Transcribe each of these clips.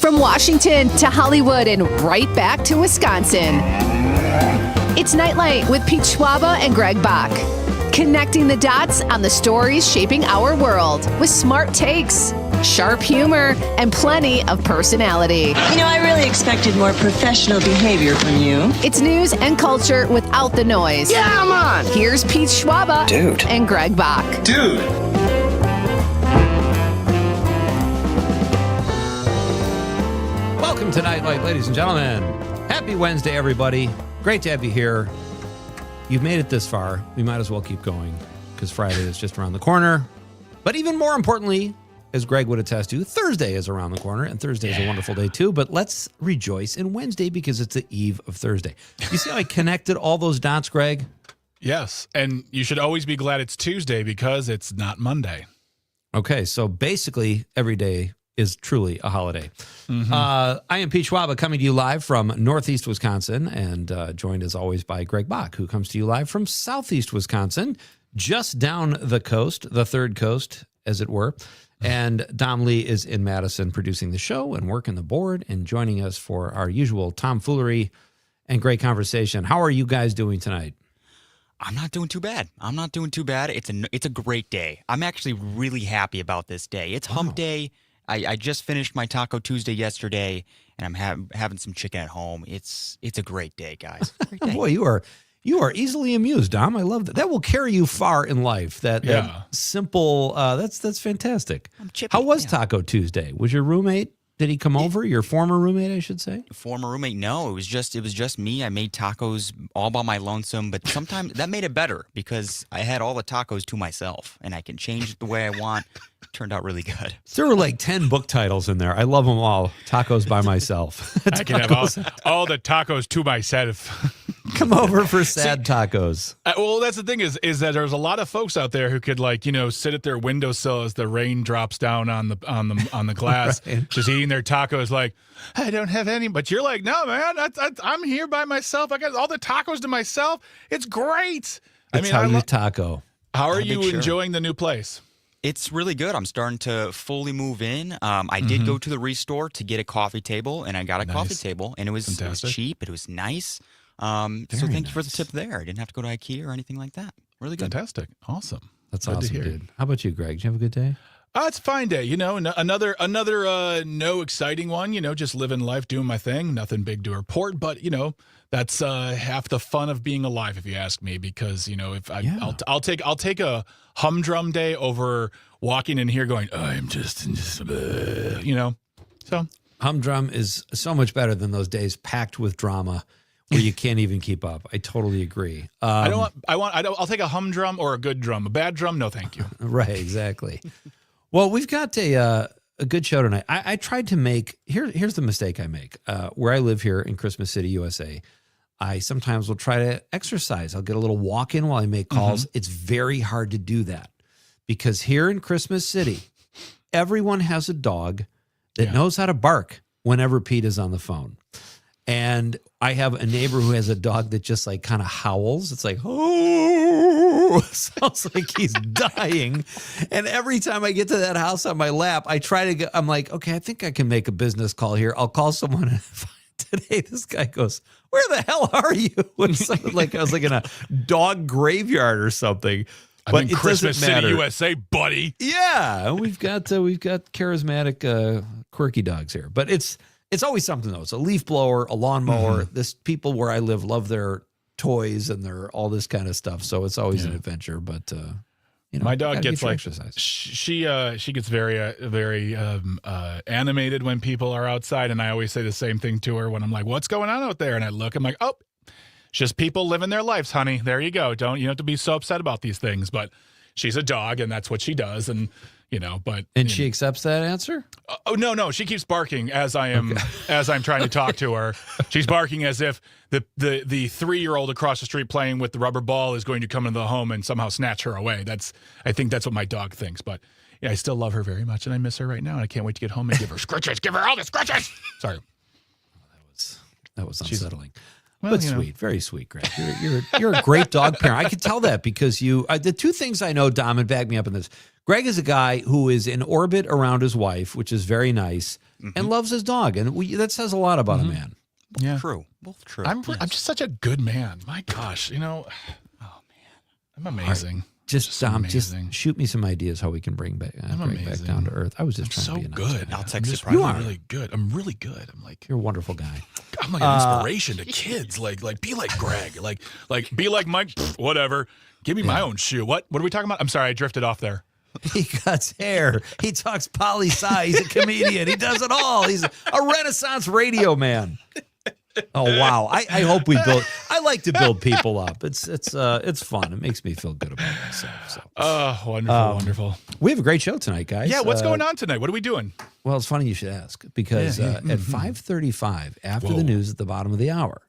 From Washington to Hollywood and right back to Wisconsin. It's Nite Lite with Pete Schwaba and Greg Bach. Connecting the dots on the stories shaping our world with smart takes, sharp humor, and plenty of personality. You know, I really expected more professional behavior from you. It's news and culture without the noise. Yeah, I'm on. Here's Pete Schwaba and Greg Bach. Dude. Welcome to Nite Lite, ladies and gentlemen. Happy Wednesday, everybody. Great to have you here. You've made it this far. We might as well keep going because Friday is just around the corner. But even more importantly, as Greg would attest to, Thursday is around the corner, and Thursday is a wonderful day too. But let's rejoice in Wednesday because it's the eve of Thursday. You see how I connected all those dots, Greg? Yes, and you should always be glad it's Tuesday because it's not Monday. Okay, so basically every day is truly a holiday. Mm-hmm. I am Pete Schwaba coming to you live from Northeast Wisconsin and joined as always by Greg Bach, who comes to you live from Southeast Wisconsin, just down the coast, the third coast, as it were. And Dom Lee is in Madison producing the show and working the board and joining us for our usual tomfoolery and great conversation. How are you guys doing tonight? I'm not doing too bad. It's a great day. I'm actually really happy about this day. It's hump day. I just finished my Taco Tuesday yesterday, and I'm having some chicken at home. It's a great day, guys. Great day. Boy, you are easily amused, Dom. I love that. That will carry you far in life. That simple. That's fantastic. I'm chippy, How was Taco Tuesday? Was your roommate? Did he come over? Your former roommate, I should say. Former roommate? No, it was just me. I made tacos all by my lonesome, but sometimes that made it better because I had all the tacos to myself, and I can change it the way I want. It turned out really good. There were like 10 book titles in there. I love them all. Tacos by myself. I can have all the tacos to myself. Come over for sad tacos. Well, that's the thing is that there's a lot of folks out there who could sit at their windowsill as the rain drops down on the glass, Right. just eating their tacos. Like, I don't have any, but you're like, no, man, I'm here by myself. I got all the tacos to myself. It's great. That's how you taco. How are you enjoying the new place? It's really good. I'm starting to fully move in. I did go to the Restore to get a coffee table, and I got a coffee table, and it was cheap. It was nice. So thank you for the tip there. I didn't have to go to IKEA or anything like that. Really good. Fantastic. Awesome. That's good awesome, to hear. dude. How about you, Greg? Did you have a good day? It's a fine day. Another no exciting one. Just living life, doing my thing. Nothing big to report, but that's half the fun of being alive, if you ask me. Because I'll take a humdrum day over walking in here going, I'm just. So Humdrum is so much better than those days packed with drama where you can't even keep up. I totally agree. I'll take a humdrum or a good drum. A bad drum, no, thank you. Right, exactly. Well, we've got a good show tonight. I tried to make here's the mistake I make. Where I live here in Christmas City, USA, I sometimes will try to exercise. I'll get a little walk in while I make calls. It's very hard to do that because here in Christmas City, everyone has a dog that knows how to bark whenever Pete is on the phone. And I have a neighbor who has a dog that just like kind of howls. It's like, oh, sounds like he's dying. And every time I get to that house on my lap, I'm like, okay, I think I can make a business call here. I'll call someone. And today, this guy goes, where the hell are you? It sounded like I was like in a dog graveyard or something. But in Christmas City, USA, buddy. Yeah, we've got charismatic, quirky dogs here. But it's always something, though. It's a leaf blower, a lawnmower. This people where I live love their toys and their all this kind of stuff. So it's always an adventure. But my dog gets like exercise. She gets very animated when people are outside, and I always say the same thing to her when I'm like, "What's going on out there?" And I look, I'm like, "Oh, it's just people living their lives, honey. There you go. You don't have to be so upset about these things." But she's a dog, and that's what she does, and. She accepts that answer? Oh no, she keeps barking as I'm trying to talk to her. She's barking as if the 3-year-old across the street playing with the rubber ball is going to come into the home and somehow snatch her away. I think that's what my dog thinks. But yeah, I still love her very much, and I miss her right now, and I can't wait to get home and give her scritches. Give her all the scritches. Sorry. That was unsettling. Well, but sweet, very sweet, Greg. You're a great dog parent. I can tell that because you. The two things I know, Dom, and back me up in this. Greg is a guy who is in orbit around his wife, which is very nice, and loves his dog, and that says a lot about a man. Yeah. True. Both true. I'm just such a good man. My gosh, oh man, I'm amazing. Right. Just Dom, amazing. just shoot me some ideas how we can bring Greg back down to earth. I was just trying to be a nice guy. I'll text you. You are really good. I'm really good. I'm like, you're a wonderful guy. I'm like an inspiration to kids. Like be like Greg. Like be like Mike. Whatever. Give me my own shoe. What are we talking about? I'm sorry, I drifted off there. He cuts hair. He talks poli-sci. He's a comedian. He does it all. He's a Renaissance radio man. Oh wow! I hope we build. I like to build people up. It's fun. It makes me feel good about myself. So. Oh, wonderful. We have a great show tonight, guys. Yeah, what's going on tonight? What are we doing? Well, it's funny you should ask because at 5:35, after the news at the bottom of the hour,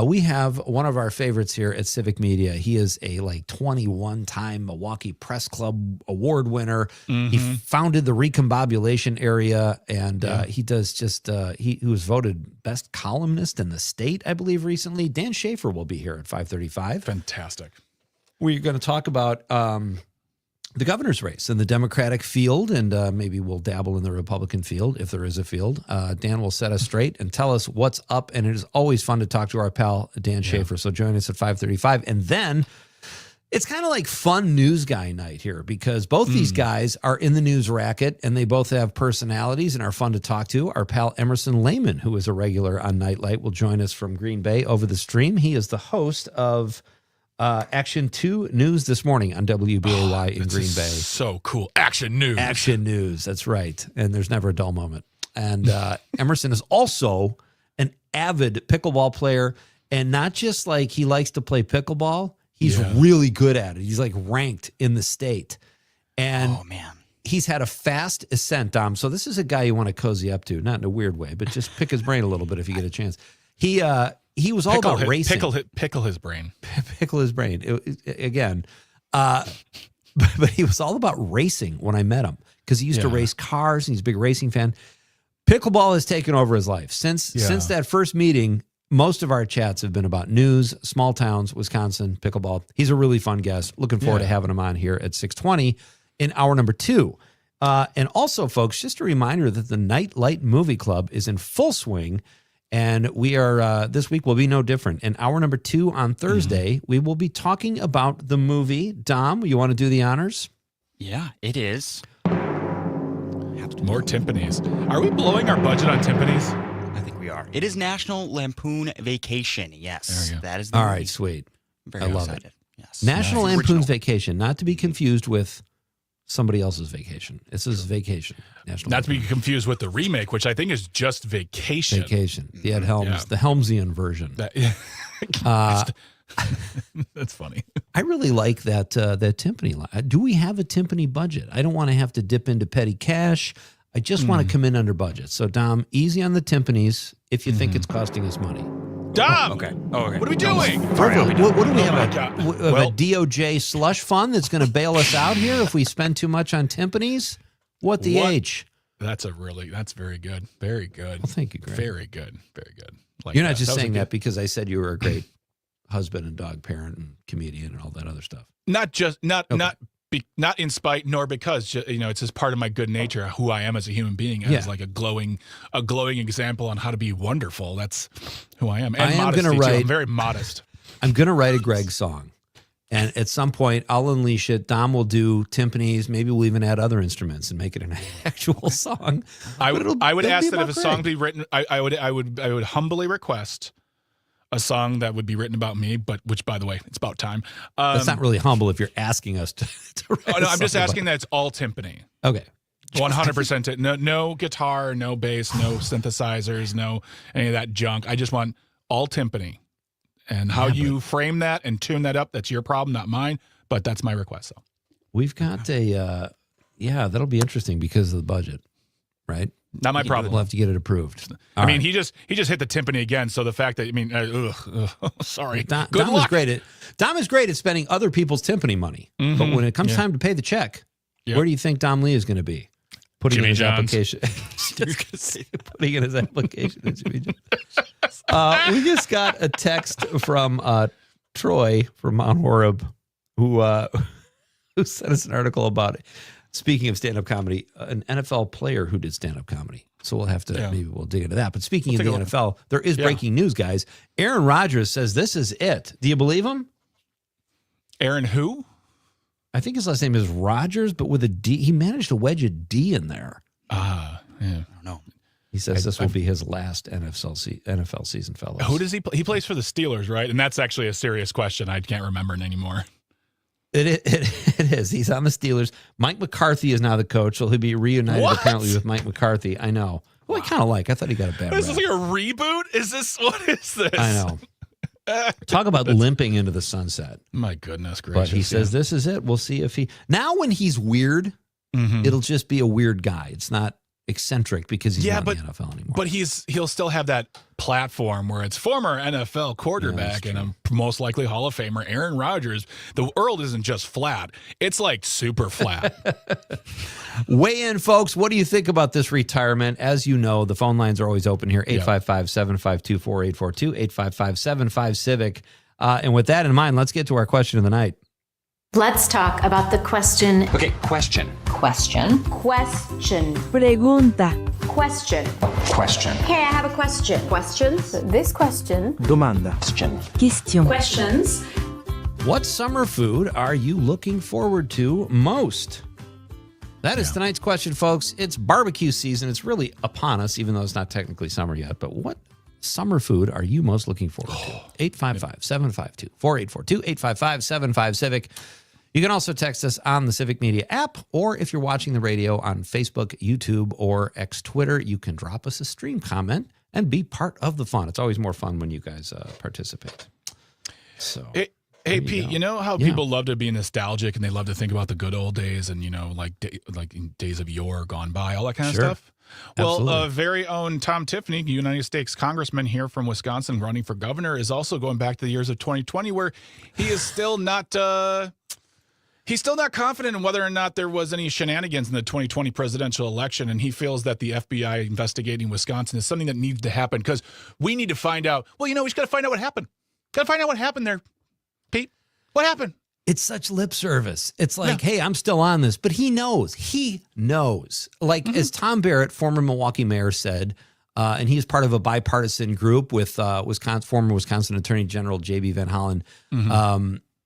we have one of our favorites here at Civic Media. He is a 21-time Milwaukee Press Club award winner. He founded the Recombobulation Area, and he does he was voted best columnist in the state, I believe, recently. Dan Schaefer will be here at 5:35. Fantastic. We're going to talk about the governor's race in the Democratic field, and maybe we'll dabble in the Republican field if there is a field. Dan will set us straight and tell us what's up, and it is always fun to talk to our pal Dan Schaefer. So join us at 5:35, and then it's kind of like fun news guy night here because both these guys are in the news racket, and they both have personalities and are fun to talk to. Our pal Emerson Lehman, who is a regular on Nite Lite, will join us from Green Bay over the stream. He is the host of Action 2 News this morning on WBAY in Green Bay. So cool. Action News. Action News. That's right. And there's never a dull moment. And Emerson is also an avid pickleball player. And not just like he likes to play pickleball, he's really good at it. He's like ranked in the state. And he's had a fast ascent, Dom. So this is a guy you want to cozy up to, not in a weird way, but just pick his brain a little bit if you get a chance. He was all about racing. Pickle his brain. Pickle his brain. But he was all about racing when I met him because he used to race cars and he's a big racing fan. Pickleball has taken over his life. Since that first meeting, most of our chats have been about news, small towns, Wisconsin, pickleball. He's a really fun guest. Looking forward to having him on here at 6:20 in hour number 2. And also, folks, just a reminder that the Nite Lite Movie Club is in full swing. And we are, this week will be no different. In hour number 2 on Thursday, we will be talking about the movie. Dom, you want to do the honors? Yeah, it is. More timpanis. Are we blowing our budget on timpanis? I think we are. It is National Lampoon Vacation. Yes. There you go. That is the All movie. right, sweet. Very I love excited. it. Yes. National Yes. Lampoon's Original. Vacation, not to be confused with somebody else's vacation. This is Vacation. National Not to be Lampoon. confused with the remake, which I think is just Vacation. Vacation. The Ed Helms, the Helmsian version. That's funny. I really like that timpani line. Do we have a timpani budget? I don't want to have to dip into petty cash. I just want to come in under budget. So, Dom, easy on the timpanis if you think it's costing us money. Dom! Okay. Oh, okay. What are we doing? What do we Oh my have? God. A DOJ slush fund that's going to bail us out here if we spend too much on timpanis? What the H? That's very good. Very good. Well, thank you, Greg. Very good. Very good. Like You're not just was a saying good- that because I said you were a great husband and dog parent and comedian and all that other stuff. Not in spite nor because it's just part of my good nature, who I am as a human being, as like a glowing example on how to be wonderful. That's who I am. And I am modesty, gonna too. write- I'm very modest. I'm going to write a Greg song. And at some point, I'll unleash it. Dom will do timpanis. Maybe we'll even add other instruments and make it an actual song. I would it'll ask be that if about a song Greg. be written, I would humbly request a song that would be written about me, but which, by the way, it's about time. That's not really humble if you're asking us to write Oh, no, I'm just song asking about- that it's all timpani. Okay. 100%. No guitar, no bass, no synthesizers, no any of that junk. I just want all timpani. And how you frame that and tune that up, that's your problem, not mine. But that's my request, though. We've got that'll be interesting because of the budget, right? Not my problem. We'll have to get it approved. I mean, he just hit the timpani again. So the fact that sorry. Dom Good is luck. great at spending other people's timpani money. But when it comes time to pay the check, where do you think Dom Lee is going to be? Putting Jimmy in his John's. application. Putting in his application. at Jimmy John's. We just got a text from Troy from Mount Horeb, who sent us an article about it. Speaking of stand-up comedy, an NFL player who did stand-up comedy. So we'll have to, maybe we'll dig into that. But speaking of the NFL, there is breaking news, guys. Aaron Rodgers says this is it. Do you believe him? Aaron who? I think his last name is Rodgers, but with a D. He managed to wedge a D in there. Yeah. I don't know. He says this will be his last NFL season, fellas. Who does he play? He plays for the Steelers, right? And that's actually a serious question. I can't remember it anymore. It is. He's on the Steelers. Mike McCarthy is now the coach, so he'll be reunited apparently with Mike McCarthy. I know. Well, I kind of like. I thought he got a bad rap. Is this like a reboot? What is this? I know. Talk about limping into the sunset. My goodness gracious. But he says this is it. We'll see if he... Now when he's weird, it'll just be a weird guy. It's not eccentric because he's not in the NFL anymore. But he'll still have that platform where it's former NFL quarterback and a most likely Hall of Famer Aaron Rodgers. The world isn't just flat. It's like super flat. Weigh in, folks. What do you think about this retirement? As you know, the phone lines are always open here, 855-752-4842, 855-75-CIVIC. And with that in mind, let's get to our question of the night. Let's talk about the question. Okay, question. Question. Question. Pregunta. Question. Question. Hey, I have a question. Questions? This question. Domanda. Question. Question. Questions. What summer food are you looking forward to most? That is tonight's question, folks. It's barbecue season. It's really upon us, even though it's not technically summer yet. But what summer food are you most looking forward to? 855-752-4842, 855-75-CIVIC. You can also text us on the Civic Media app, or if you're watching the radio on Facebook, YouTube, or X Twitter, you can drop us a stream comment and be part of the fun. It's always more fun when you guys participate. So, hey Pete, you know how people love to be nostalgic and they love to think about the good old days and, like in days of yore gone by, all that kind of stuff? Well, very own Tom Tiffany, United States Congressman here from Wisconsin running for governor, is also going back to the years of 2020 where he is still not he's still not confident in whether or not there was any shenanigans in the 2020 presidential election, and he feels that the FBI investigating Wisconsin is something that needs to happen because we need to find out. Well, we just got to find out what happened. Got to find out what happened there, Pete. What happened? It's such lip service. It's like, hey, I'm still on this, but he knows. He knows. Like as Tom Barrett, former Milwaukee mayor, said, and he's part of a bipartisan group with former Wisconsin Attorney General J.B. Van Hollen.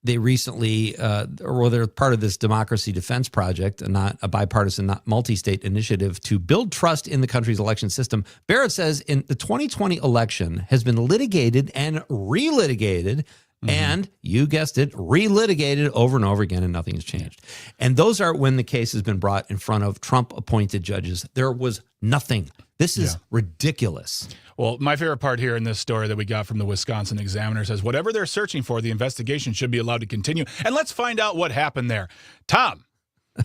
They recently, they're part of this Democracy Defense Project, not a bipartisan, not multi-state initiative to build trust in the country's election system. Barrett says in the 2020 election has been litigated and relitigated, and you guessed it, relitigated over and over again, and nothing has changed. And those are when the case has been brought in front of Trump-appointed judges. There was nothing. This is ridiculous. Well, my favorite part here in this story that we got from the Wisconsin Examiner says, whatever they're searching for, the investigation should be allowed to continue. And let's find out what happened there. Tom,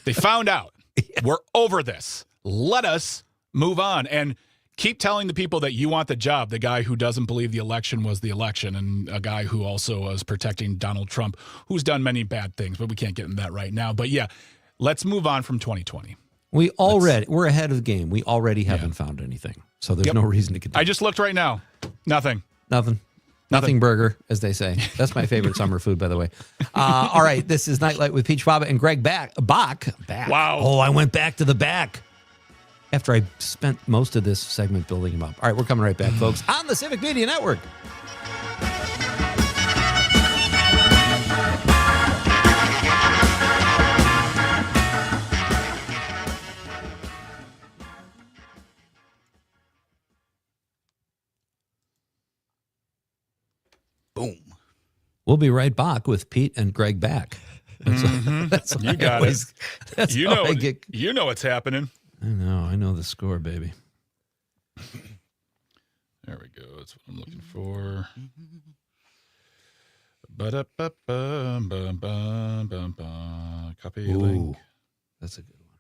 they found out. We're over this. Let us move on and keep telling the people that you want the job, the guy who doesn't believe the election was the election and a guy who also was protecting Donald Trump, who's done many bad things, but we can't get into that right now. But yeah, let's move on from 2020. We're ahead of the game. We already haven't found anything. So there's no reason to continue. I just looked right now. Nothing. Nothing burger, as they say. That's my favorite summer food, by the way. All right, this is Nite Lite with Pete Schwaba and Greg Bach. Wow. Oh, I went back to the back after I spent most of this segment building him up. All right, we're coming right back, folks, on the Civic Media Network. Boom. We'll be right back with Pete and Greg Bach. That's You got it. That's You how know, I get. you know what's happening. I know the score, baby. There we go. That's what I'm looking for. Ba-da-ba-ba-ba-ba-ba-ba. Copy link. That's a good one.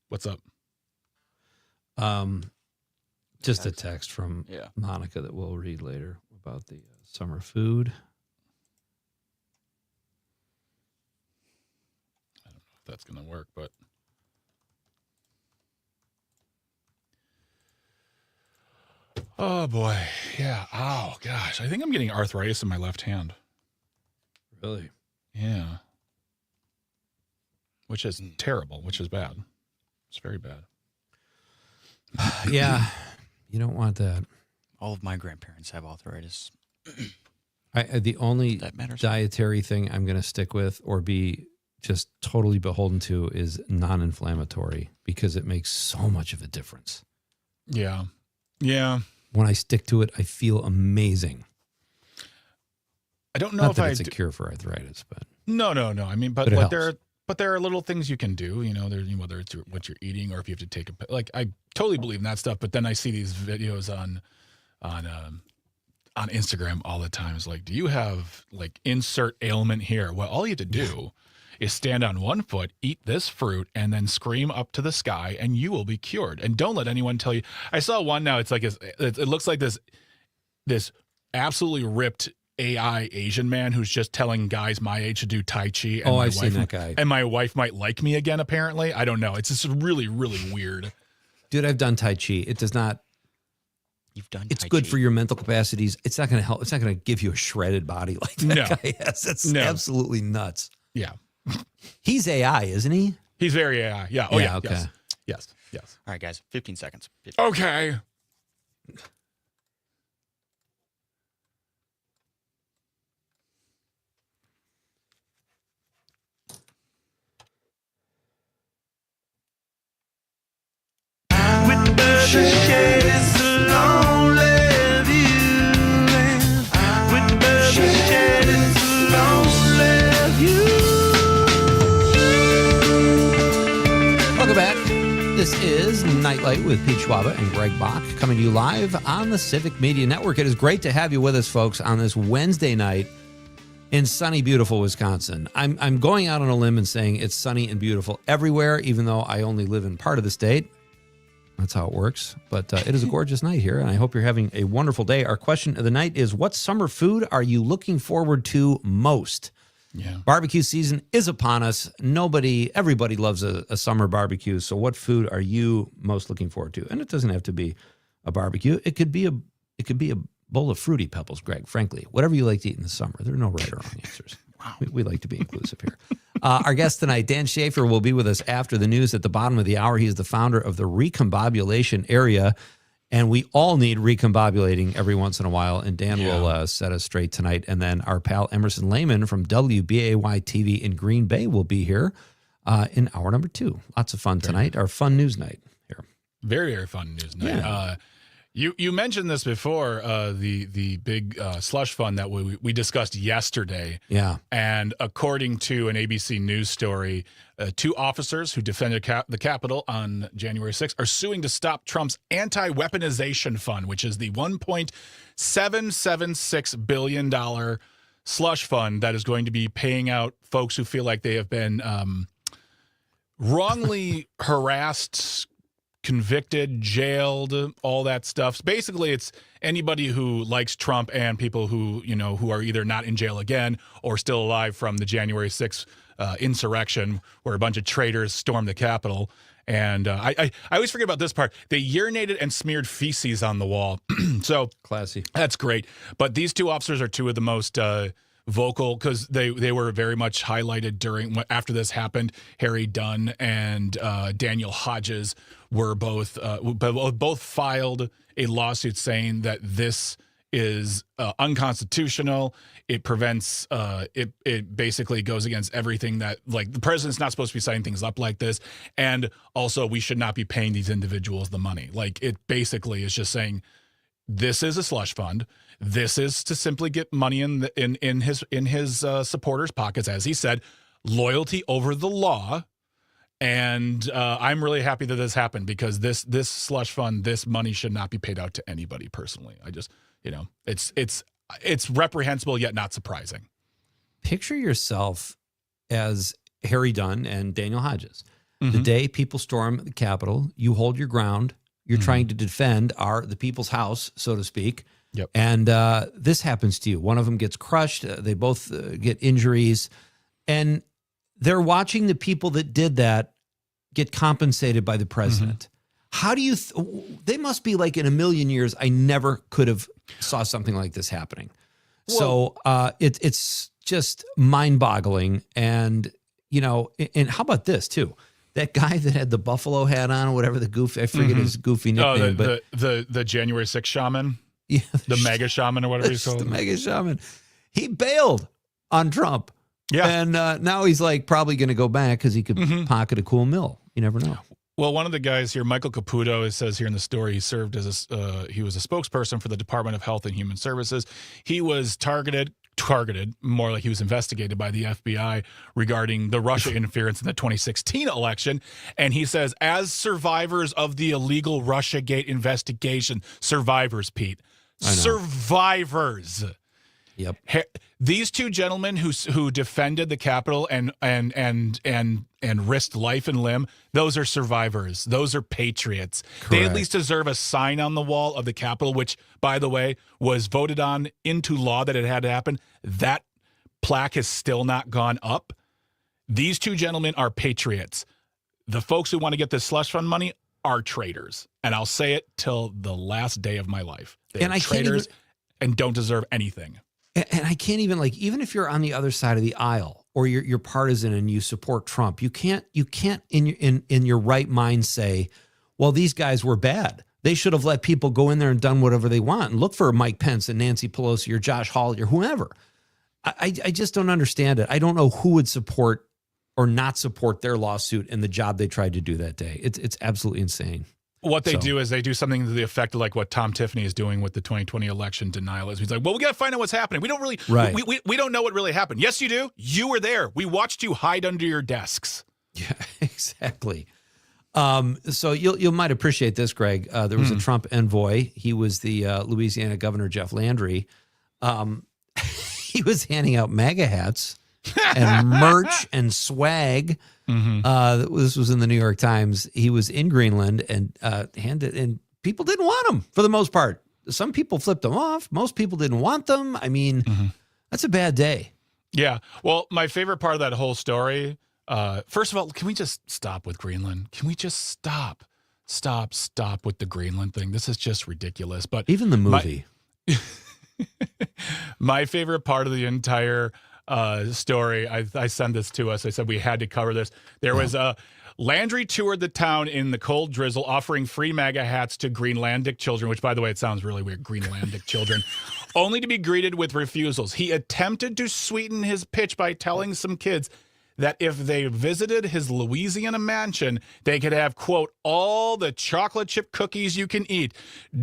What's up? Just a text from Monica that we'll read later about the summer food. I don't know if that's going to work, but Oh boy. Yeah. Oh gosh. I think I'm getting arthritis in my left hand. Really? Yeah. Which is terrible, which is bad. It's very bad. Yeah. You don't want that. All of my grandparents have arthritis. The only That matters. dietary thing I'm going to stick with or be just totally beholden to is non-inflammatory because it makes so much of a difference. Yeah. Yeah. When I stick to it, I feel amazing. I don't know Not if that it's a cure for arthritis, but No. I mean, But it but there helps. are little things you can do, there's whether it's what you're eating or if you have to take I totally believe in that stuff, but then I see these videos on Instagram all the time. It's like, do you have like insert ailment here? Well, all you have to do is stand on one foot, eat this fruit, and then scream up to the sky, and you will be cured. And don't let anyone tell you. I saw one now. It's like it looks like this absolutely ripped AI Asian man who's just telling guys my age to do Tai Chi. And I've seen that guy. And my wife might like me again, apparently. I don't know. It's just really, really weird. dude, I've done Tai Chi. It does not. You've done It's Tai good Chi. for your mental capacities. It's not going to help. It's not going to give you a shredded body like that No. guy has. It's No. absolutely nuts. Yeah. He's AI, isn't he? He's very AI. Yeah. Oh, yeah. okay. Yes. Yes. All right, guys, 15 seconds. 15. Okay. Welcome back. This is Nite Lite with Pete Schwaba and Greg Bach coming to you live on the Civic Media Network. It is great to have you with us, folks, on this Wednesday night in sunny, beautiful Wisconsin. I'm going out on a limb and saying it's sunny and beautiful everywhere, even though I only live in part of the state. That's how it works. But it is a gorgeous night here, and I hope you're having a wonderful day. Our question of the night is, what summer food are you looking forward to most? Yeah. Barbecue season is upon us. Everybody loves a summer barbecue. So what food are you most looking forward to? And it doesn't have to be a barbecue. It could be a bowl of Fruity Pebbles, Greg, frankly. Whatever you like to eat in the summer. There are no right or wrong answers. Wow. We like to be inclusive here. Our guest tonight, Dan Schaefer, will be with us after the news at the bottom of the hour. He is the founder of the Recombobulation Area, and we all need recombobulating every once in a while, and Dan will set us straight tonight. And then our pal Emerson Lehman from WBAY-TV in Green Bay will be here in hour number 2. Lots of fun tonight, our fun news night here. Very, very fun news night. Yeah. You mentioned this before, the big slush fund that we discussed yesterday. Yeah. And according to an ABC News story, 2 officers who defended the Capitol on January 6th are suing to stop Trump's anti-weaponization fund, which is the $1.776 billion slush fund that is going to be paying out folks who feel like they have been wrongly harassed, convicted, jailed, all that stuff. Basically, it's anybody who likes Trump and people who are either not in jail again or still alive from the January 6th insurrection where a bunch of traitors stormed the Capitol. And I always forget about this part. They urinated and smeared feces on the wall. So Classy. that's great. But these 2 officers are 2 of the most vocal because they were very much highlighted after this happened. Harry Dunn and Daniel Hodges were both filed a lawsuit saying that this is unconstitutional. It prevents it basically goes against everything that, like, the president's not supposed to be signing things up like this, and also we should not be paying these individuals the money. Like, it basically is just saying this is a slush fund. This is to simply get money in his supporters' pockets, as he said, loyalty over the law. And I'm really happy that this happened because this slush fund, this money should not be paid out to anybody personally. I just, it's reprehensible yet not surprising. Picture yourself as Harry Dunn and Daniel Hodges. Mm-hmm. The day people storm the Capitol, you hold your ground. You're trying to defend the people's house, so to speak. Yep. And this happens to you. One of them gets crushed. They both get injuries. And they're watching the people that did that get compensated by the president. How do you? They must be like in a million years. I never could have saw something like this happening. So it's just mind-boggling. And and how about this too? That guy that had the buffalo hat on, or whatever the goofy, I forget his goofy nickname, but the January 6th shaman, yeah, the mega shaman or whatever he's called, the mega shaman. He bailed on Trump. Yeah, and now he's like probably going to go back because he could pocket a cool mill. You never know. Well, one of the guys here, Michael Caputo, it says here in the story, he served as he was a spokesperson for the Department of Health and Human Services. He was targeted, more like he was investigated by the FBI regarding the Russia interference in the 2016 election. And he says, as survivors of the illegal Russiagate investigation, survivors, Pete, survivors. Yep. These two gentlemen who defended the Capitol and risked life and limb, those are survivors. Those are patriots. Correct. They at least deserve a sign on the wall of the Capitol, which, by the way, was voted on into law that it had to happen. That plaque has still not gone up. These two gentlemen are patriots. The folks who want to get this slush fund money are traitors. And I'll say it till the last day of my life. They are traitors and don't deserve anything. And I can't even even if you're on the other side of the aisle or you're partisan and you support Trump, you can't in your right mind say, well, these guys were bad. They should have let people go in there and done whatever they want and look for Mike Pence and Nancy Pelosi or Josh Hawley or whoever. I just don't understand it. I don't know who would support or not support their lawsuit and the job they tried to do that day. It's absolutely insane. What they do is they do something to the effect of like what Tom Tiffany is doing with the 2020 election denial. He's like, well, we got to find out what's happening. We don't really, we don't know what really happened. Yes, you do. You were there. We watched you hide under your desks. Yeah, exactly. So you might appreciate this, Greg. There was a Trump envoy. He was the Louisiana Governor Jeff Landry. He was handing out MAGA hats and merch and swag. This was in the New York Times. He was in Greenland and and people didn't want them for the most part. Some people flipped them off. Most people didn't want them. I mean, that's a bad day. Yeah. Well, my favorite part of that whole story, first of all, can we just stop with Greenland? Can we just stop with the Greenland thing? This is just ridiculous. But even the movie. My favorite part of the entire story, I sent this to us. I said we had to cover this. There was Landry toured the town in the cold drizzle, offering free MAGA hats to Greenlandic children, which, by the way, it sounds really weird, Greenlandic children, only to be greeted with refusals. He attempted to sweeten his pitch by telling some kids that if they visited his Louisiana mansion, they could have, quote, all the chocolate chip cookies you can eat.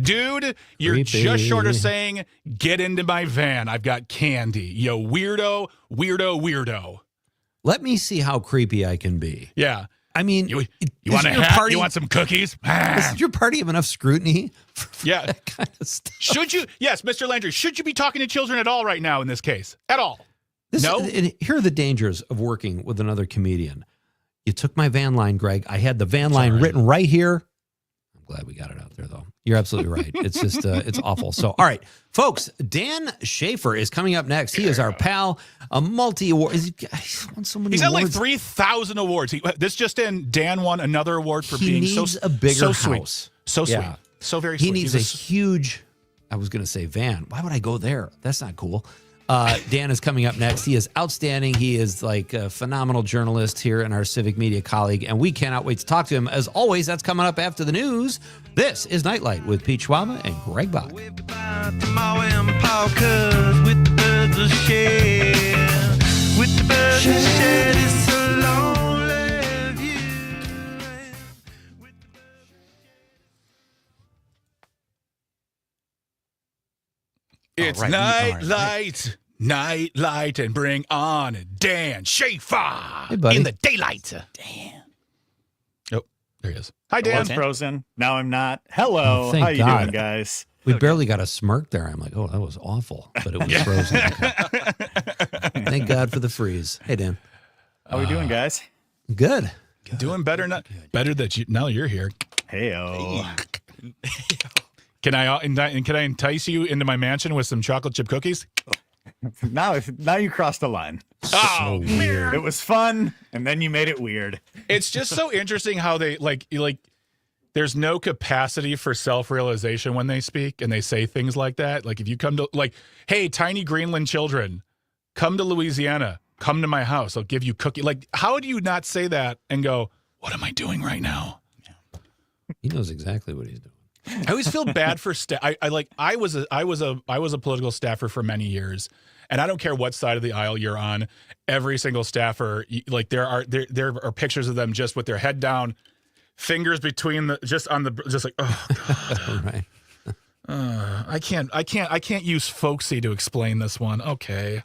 Dude, you're Creepy. just short of saying, get into my van. I've got candy. Yo, weirdo. Let me see how creepy I can be. Yeah. I mean, You want a hat? party? You want some cookies? Does your party have enough scrutiny for Yeah. that kind of stuff? Should you? Yes, Mr. Landry, should you be talking to children at all right now in this case? At all? No? And here are the dangers of working with another comedian. You took my van line, Greg. I had the van line written right here. I'm glad we got it out there, though. You're absolutely right. It's just, it's awful. So, all right, folks, Dan Schaefer is coming up next. He is our pal, a multi-award. He's won so many He's got like awards. 3,000 awards. This just in, Dan won another award for He being needs a bigger sweet. house. So sweet. Yeah. So very sweet. He needs a huge, I was going to say van. Why would I go there? That's not cool. Dan is coming up next. He is outstanding. He is like a phenomenal journalist here and our Civic Media colleague, and we cannot wait to talk to him. As always, that's coming up after the news. This is Nite Lite with Pete Schwaba and Greg Bach. It's Nite Lite, and bring on Dan Schaefer buddy. in the daylight. Dan. Oh, there he is. Hi, I Dan. was frozen. Now I'm not. Hello. Oh, thank How you God. doing, guys? We barely got a smirk there. I'm like, oh, that was awful, but it was frozen. Okay. Thank God for the freeze. Hey, Dan. How we doing, guys? Good. Doing better better that you now you're here. Hey-o. Can I entice you into my mansion with some chocolate chip cookies? Now you crossed the line. Oh, weird. It was fun, and then you made it weird. It's just so interesting how they there's no capacity for self-realization when they speak and they say things like that. Like if you come to like, hey, tiny Greenland children, come to Louisiana, come to my house. I'll give you cookie. Like, how do you not say that and go, what am I doing right now? He knows exactly what he's doing. I always feel bad for staff. I was a political staffer for many years, and I don't care what side of the aisle you're on. Every single staffer, like there are pictures of them just with their head down, fingers between just like, oh God. Right. I can't use folksy to explain this one. Okay.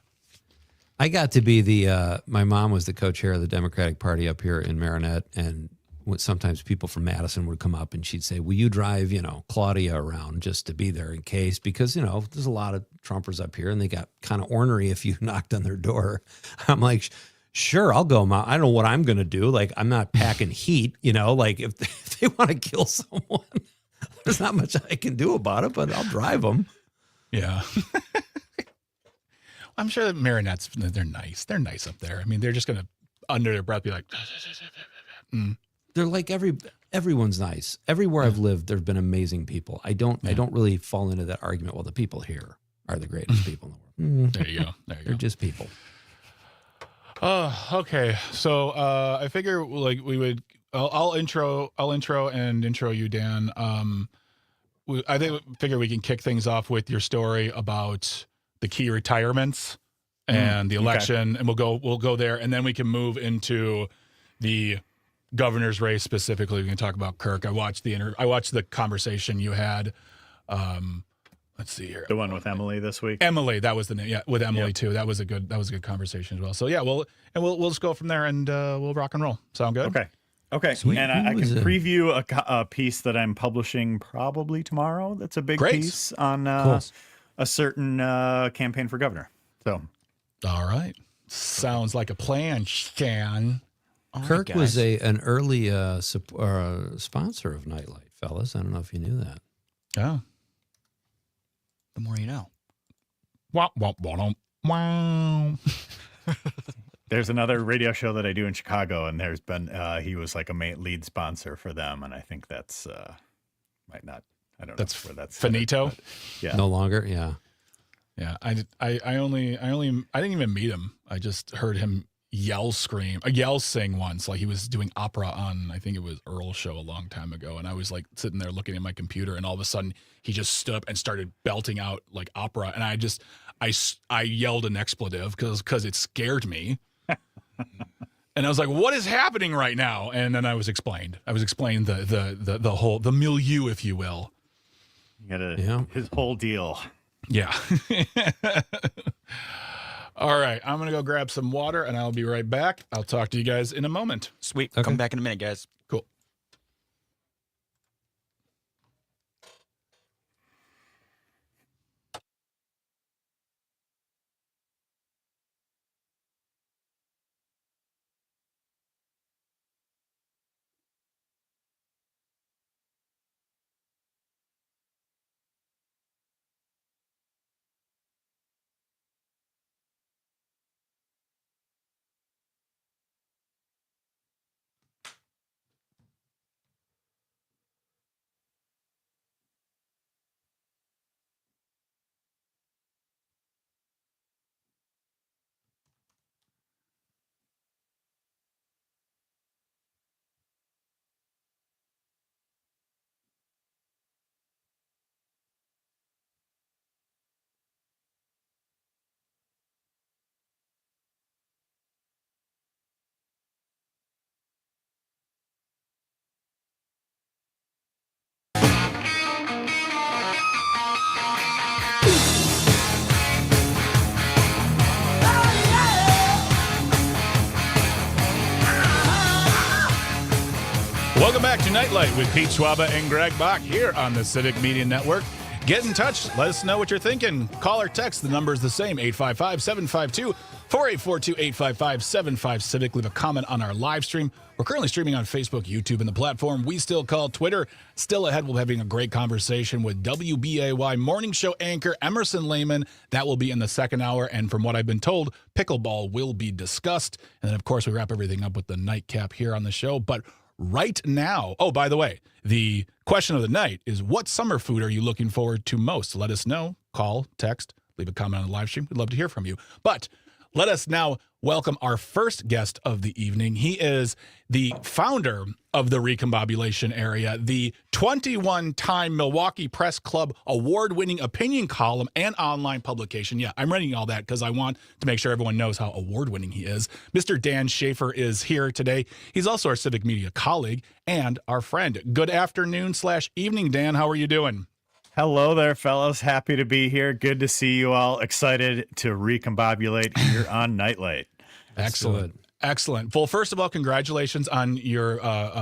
I got to be my mom was the co-chair of the Democratic Party up here in Marinette, and sometimes people from Madison would come up and she'd say, will you drive, Claudia around just to be there in case? Because, there's a lot of Trumpers up here and they got kind of ornery if you knocked on their door. I'm like, sure, I'll go, Mom. I don't know what I'm going to do. Like, I'm not packing heat, like if they want to kill someone, there's not much I can do about it, but I'll drive them. Yeah. I'm sure that Marinette's, they're nice. They're nice up there. I mean, they're just going to, under their breath, be like, They're like everyone's nice. Everywhere I've lived, there've been amazing people. I don't really fall into that argument. Well, the people here are the greatest people in the world. There you go. They're just people. Oh, okay. So I figure like we would. I'll intro you, Dan. I figure we can kick things off with your story about the key retirements and the election, and we'll go there, and then we can move into the governor's race specifically. We can talk about Kirk. I watched the conversation you had. Let's see here. The one with Emily this week. Emily, that was the name. Yeah, with Emily too. That was a good conversation as well. So yeah, we'll just go from there and we'll rock and roll. Sound good? Okay. Sweet. And I can preview a piece that I'm publishing probably tomorrow. That's a big piece on a certain campaign for governor. So, all right. Sounds like a plan, Stan. Kirk was an early sponsor of Nite Lite, fellas. I don't know if you knew that. Oh. The more you know. Wow. There's another radio show that I do in Chicago, and there's been he was like a lead sponsor for them, and I think that's might not. I don't know where that's finito. Headed, yeah, No longer. Yeah. Yeah. I didn't even meet him. I just heard him yell sing once, like he was doing opera on, I think it was Earl's show a long time ago, and I was like sitting there looking at my computer, and all of a sudden he just stood up and started belting out like opera, and I yelled an expletive because it scared me. And I was like, what is happening right now? And then I was explained the whole milieu, if you will. You got his whole deal. Yeah. All right, I'm going to go grab some water, and I'll be right back. I'll talk to you guys in a moment. Sweet. Okay. Come back in a minute, guys. Cool. Welcome back to Nite Lite with Pete Schwaba and Greg Bach here on the Civic Media Network. Get in touch. Let us know what you're thinking. Call or text. The number is the same, 855-752-4842, 842-855-75-CIVIC. Leave a comment on our live stream. We're currently streaming on Facebook, YouTube, and the platform we still call Twitter. Still ahead, we'll be having a great conversation with WBAY morning show anchor Emerson Lehman. That will be in the second hour. And from what I've been told, pickleball will be discussed. And then, of course, we wrap everything up with the nightcap here on the show. But right now. Oh, by the way, the question of the night is, what summer food are you looking forward to most? Let us know. Call, text, leave a comment on the live stream. We'd love to hear from you. But let us now welcome our first guest of the evening. He is the founder of the Recombobulation Area, the 21-time Milwaukee Press Club award-winning opinion column and online publication. Yeah, I'm writing all that because I want to make sure everyone knows how award-winning he is. Mr. Dan Schaefer is here today. He's also our Civic Media colleague and our friend. Good afternoon/evening, Dan. How are you doing? Hello there, fellas. Happy to be here. Good to see you all. Excited to recombobulate here on Nite Lite. Excellent. Well, first of all, congratulations on your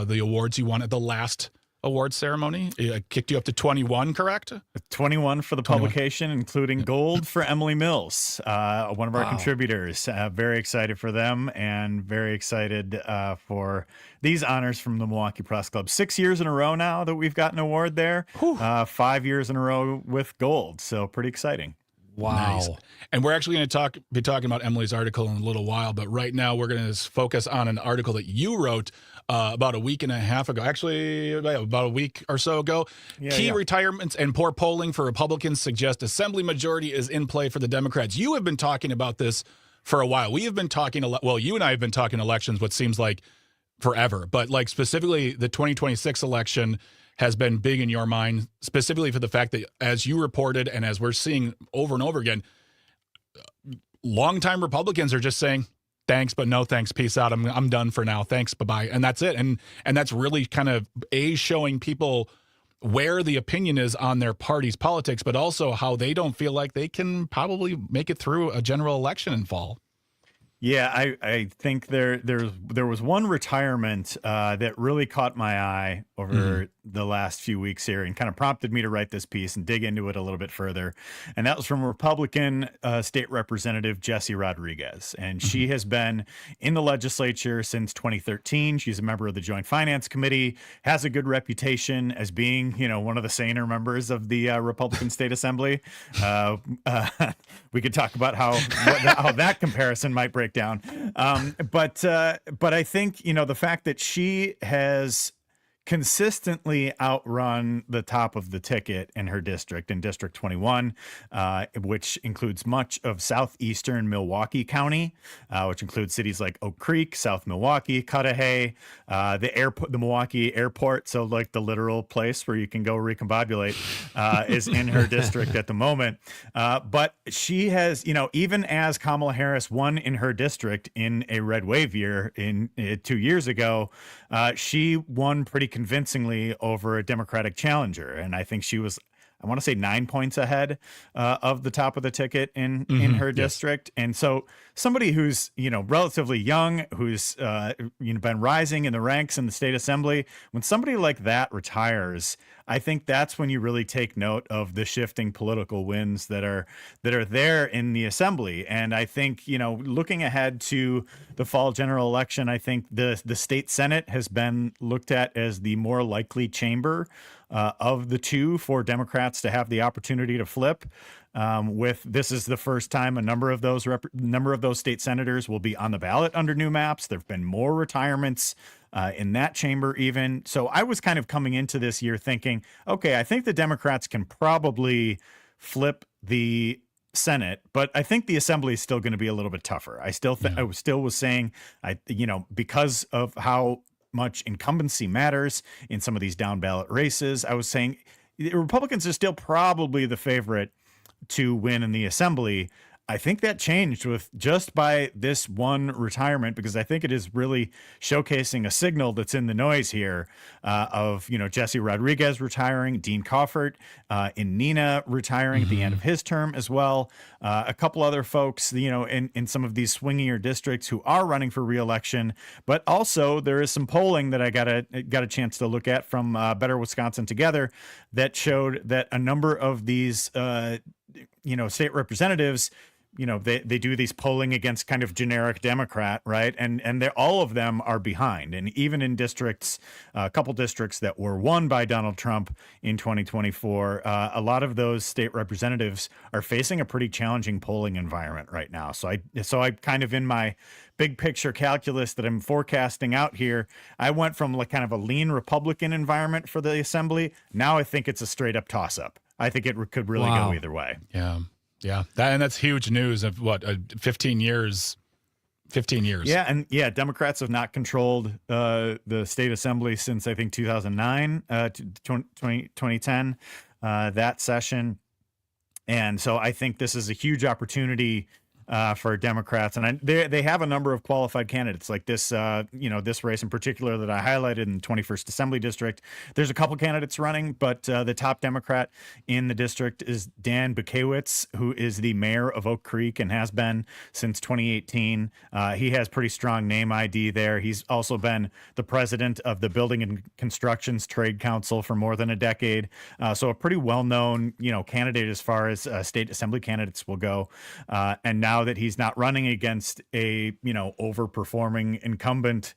the awards you won at the last awards ceremony. It kicked you up to 21, correct? 21 for the 21. publication, including gold for Emily Mills, one of our contributors. Very excited for them and very excited for these honors from the Milwaukee Press Club. 6 years in a row now that we've gotten an award there. 5 years in a row with gold. So pretty exciting. Wow. Nice. And we're actually going to be talking about Emily's article in a little while, but right now we're going to focus on an article that you wrote about a week and a half ago, actually about a week or so ago. Key retirements and poor polling for Republicans suggest assembly majority is in play for the Democrats. You have been talking about this for a while. We have been talking, you and I have been talking elections, what seems like forever, but like specifically the 2026 election has been big in your mind, specifically for the fact that, as you reported and as we're seeing over and over again, longtime Republicans are just saying, thanks, but no thanks, peace out, I'm done for now, thanks, bye-bye, and that's it. And that's really kind of, showing people where the opinion is on their party's politics, but also how they don't feel like they can probably make it through a general election in fall. Yeah, I think there was one retirement that really caught my eye over the last few weeks here and kind of prompted me to write this piece and dig into it a little bit further. And that was from Republican State Representative Jessie Rodriguez. And she has been in the legislature since 2013. She's a member of the Joint Finance Committee, has a good reputation as being, one of the saner members of the Republican State Assembly. We could talk about how that comparison might break down. But I think, the fact that she has consistently outrun the top of the ticket in her district, in District 21, which includes much of southeastern Milwaukee County, which includes cities like Oak Creek, South Milwaukee, Cudahy, the Milwaukee Airport, so like the literal place where you can go recombobulate, is in her district at the moment. But she has, even as Kamala Harris won in her district in a red wave year 2 years ago, she won pretty convincingly over a Democratic challenger. And I think she was, I want to say 9 points ahead of the top of the ticket in her district. And so somebody who's, relatively young, who's, been rising in the ranks in the state assembly, when somebody like that retires, I think that's when you really take note of the shifting political winds that are there in the assembly. And I think, looking ahead to the fall general election, I think the state Senate has been looked at as the more likely chamber of the two for Democrats to have the opportunity to flip. This is the first time a number of those state senators will be on the ballot under new maps. There've been more retirements in that chamber even. So I was kind of coming into this year thinking, okay, I think the Democrats can probably flip the Senate, but I think the assembly is still going to be a little bit tougher. I still was saying, because of how much incumbency matters in some of these down ballot races, I was saying the Republicans are still probably the favorite to win in the assembly. I think that changed with just by this one retirement, because I think it is really showcasing a signal that's in the noise here of, Jessie Rodriguez retiring, Dean Coffert in Nina retiring at the end of his term as well. A couple other folks, in some of these swingier districts who are running for reelection. But also there is some polling that I got a chance to look at from Better Wisconsin Together that showed that a number of these, state representatives they do these polling against kind of generic Democrat, right? And all of them are behind. And even in districts, a couple districts that were won by Donald Trump in 2024, a lot of those state representatives are facing a pretty challenging polling environment right now. So I kind of, in my big picture calculus that I'm forecasting out here, I went from like kind of a lean Republican environment for the assembly. Now I think it's a straight up toss up. I think it could really go either way. Yeah. Yeah. That's huge news of what, 15 years. 15 years. Yeah. And yeah, Democrats have not controlled the state assembly since I think 2009 to 2010, that session. And so I think this is a huge opportunity for Democrats, and they have a number of qualified candidates like this. This race in particular that I highlighted in the 21st Assembly District. There's a couple candidates running, but the top Democrat in the district is Dan Bukowitz, who is the mayor of Oak Creek and has been since 2018. He has pretty strong name ID there. He's also been the president of the Building and Constructions Trade Council for more than a decade. So a pretty well-known, candidate as far as state assembly candidates will go. And now that he's not running against a overperforming incumbent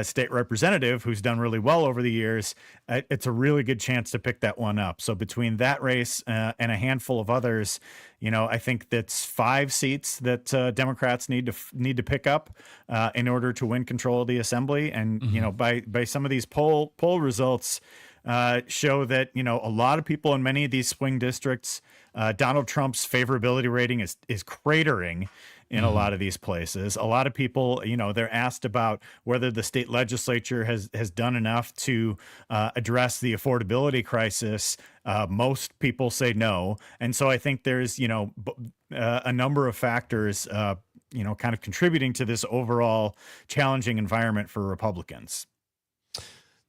state representative who's done really well over the years, it's a really good chance to pick that one up. So between that race and a handful of others, I think that's 5 seats that Democrats need to pick up in order to win control of the assembly. And by some of these poll results show that a lot of people in many of these swing districts, Donald Trump's favorability rating is cratering in a lot of these places. A lot of people, they're asked about whether the state legislature has done enough to address the affordability crisis. Most people say no. And so I think there's, a number of factors, kind of contributing to this overall challenging environment for Republicans.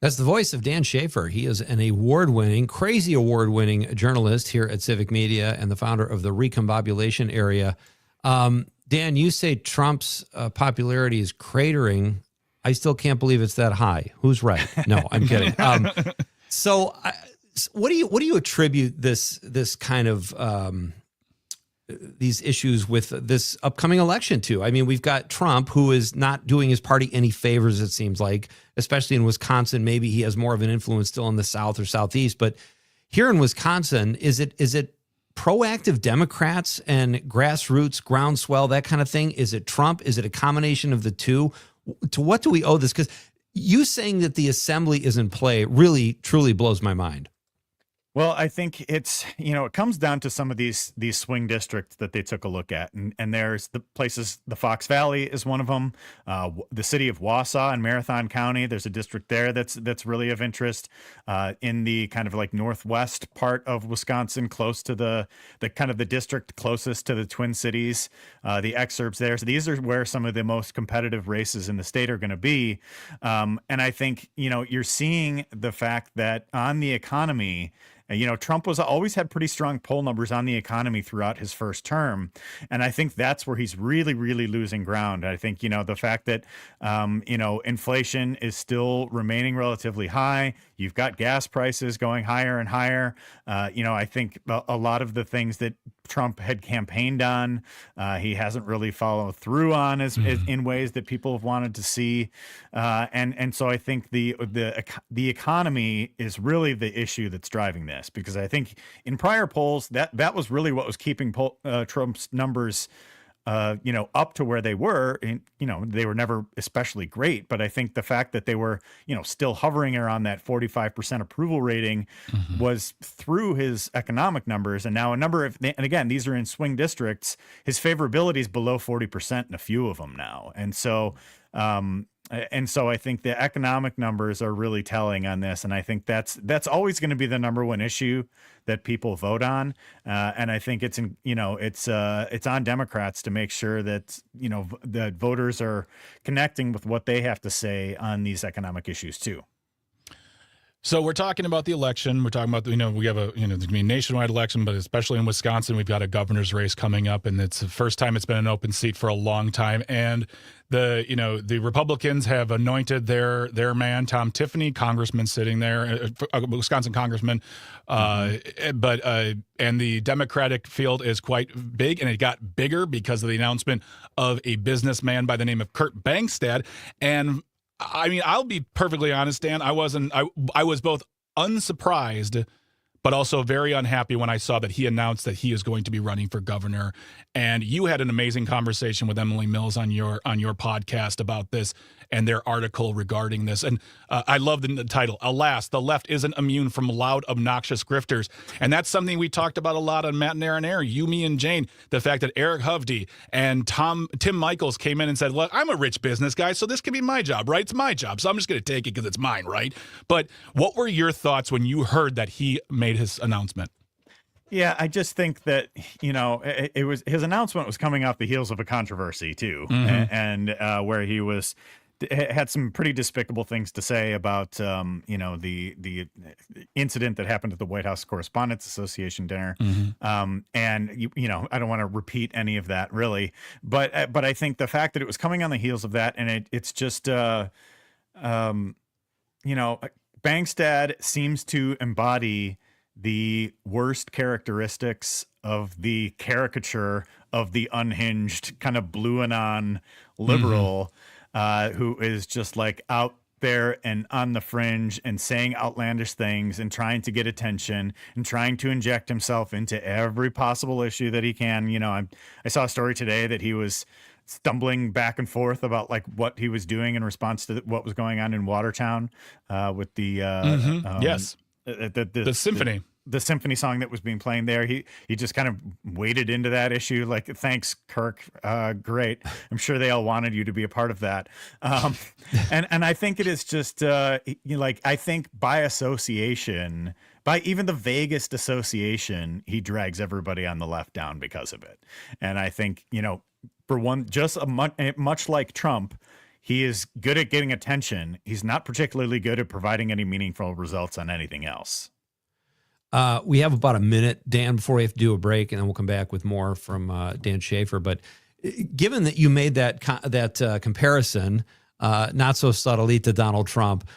That's the voice of Dan Schaefer. He is an crazy award-winning journalist here at Civic Media and the founder of the Recombobulation Area. Dan, you say Trump's popularity is cratering. I still can't believe it's that high. Who's right? No, I'm kidding. So what do you attribute this kind of these issues with this upcoming election to? I mean, we've got Trump, who is not doing his party any favors, it seems like, especially in Wisconsin. Maybe he has more of an influence still in the South or Southeast, but here in Wisconsin, is it proactive Democrats and grassroots groundswell, that kind of thing? Is it Trump? Is it a combination of the two? To what do we owe this? Because you saying that the assembly is in play really, truly blows my mind. Well, I think it's, it comes down to some of these swing districts that they took a look at. And there's the places, the Fox Valley is one of them. The city of Wausau in Marathon County, there's a district there that's really of interest. In the kind of like northwest part of Wisconsin, close to the kind of the district closest to the Twin Cities, the exurbs there. So these are where some of the most competitive races in the state are going to be. And I think, you're seeing the fact that on the economy, Trump always had pretty strong poll numbers on the economy throughout his first term. And I think that's where he's really, really losing ground. I think, the fact that, inflation is still remaining relatively high. You've got gas prices going higher and higher. I think a lot of the things that Trump had campaigned on, he hasn't really followed through on as in ways that people have wanted to see. And so I think the economy is really the issue that's driving this, because I think in prior polls that was really what was keeping Trump's numbers up to where they were. And, they were never especially great, but I think the fact that they were, still hovering around that 45% approval rating was through his economic numbers. And now and again, these are in swing districts, his favorability is below 40% in a few of them now. And so I think the economic numbers are really telling on this. And I think that's always going to be the number one issue that people vote on. And I think it's on Democrats to make sure that, that voters are connecting with what they have to say on these economic issues too. So we're talking about the election. We're talking about, we have there's going to be a nationwide election, but especially in Wisconsin, we've got a governor's race coming up, and it's the first time it's been an open seat for a long time. And the Republicans have anointed their man, Tom Tiffany, congressman sitting there, Wisconsin congressman. And the Democratic field is quite big, and it got bigger because of the announcement of a businessman by the name of Kurt Bangstad. And I mean, I'll be perfectly honest, Dan. I was both unsurprised, but also very unhappy when I saw that he announced that he is going to be running for governor. And you had an amazing conversation with Emily Mills on your podcast about this and their article regarding this. And I love the title, "Alas, the Left Isn't Immune from Loud, Obnoxious Grifters." And that's something we talked about a lot on Matt and Aaron Air, you, me, and Jane, the fact that Eric Hovde and Tim Michaels came in and said, "Well, I'm a rich business guy, so this can be my job, right? It's my job, so I'm just going to take it because it's mine, right?" But what were your thoughts when you heard that he made his announcement? Yeah, I just think that, it was, his announcement was coming off the heels of a controversy too, and where he had some pretty despicable things to say about, the incident that happened at the White House Correspondents Association dinner. And, I don't want to repeat any of that really, but I think the fact that it was coming on the heels of that, and it's just, Bangstad seems to embody the worst characteristics of the caricature of the unhinged kind of blue and on liberal, who is just like out there and on the fringe and saying outlandish things and trying to get attention and trying to inject himself into every possible issue that he can. I saw a story today that he was stumbling back and forth about like what he was doing in response to what was going on in Watertown with the yes, the symphony. The symphony song that was being playing there. He just kind of waded into that issue. Like, thanks, Kirk. Great. I'm sure they all wanted you to be a part of that. And I think it is just I think by association, by even the vaguest association, he drags everybody on the left down because of it. And I think, for one, just much like Trump, he is good at getting attention. He's not particularly good at providing any meaningful results on anything else. We have about a minute, Dan, before we have to do a break, and then we'll come back with more from Dan Schaefer. But given that you made that comparison, not so subtly, to Donald Trump,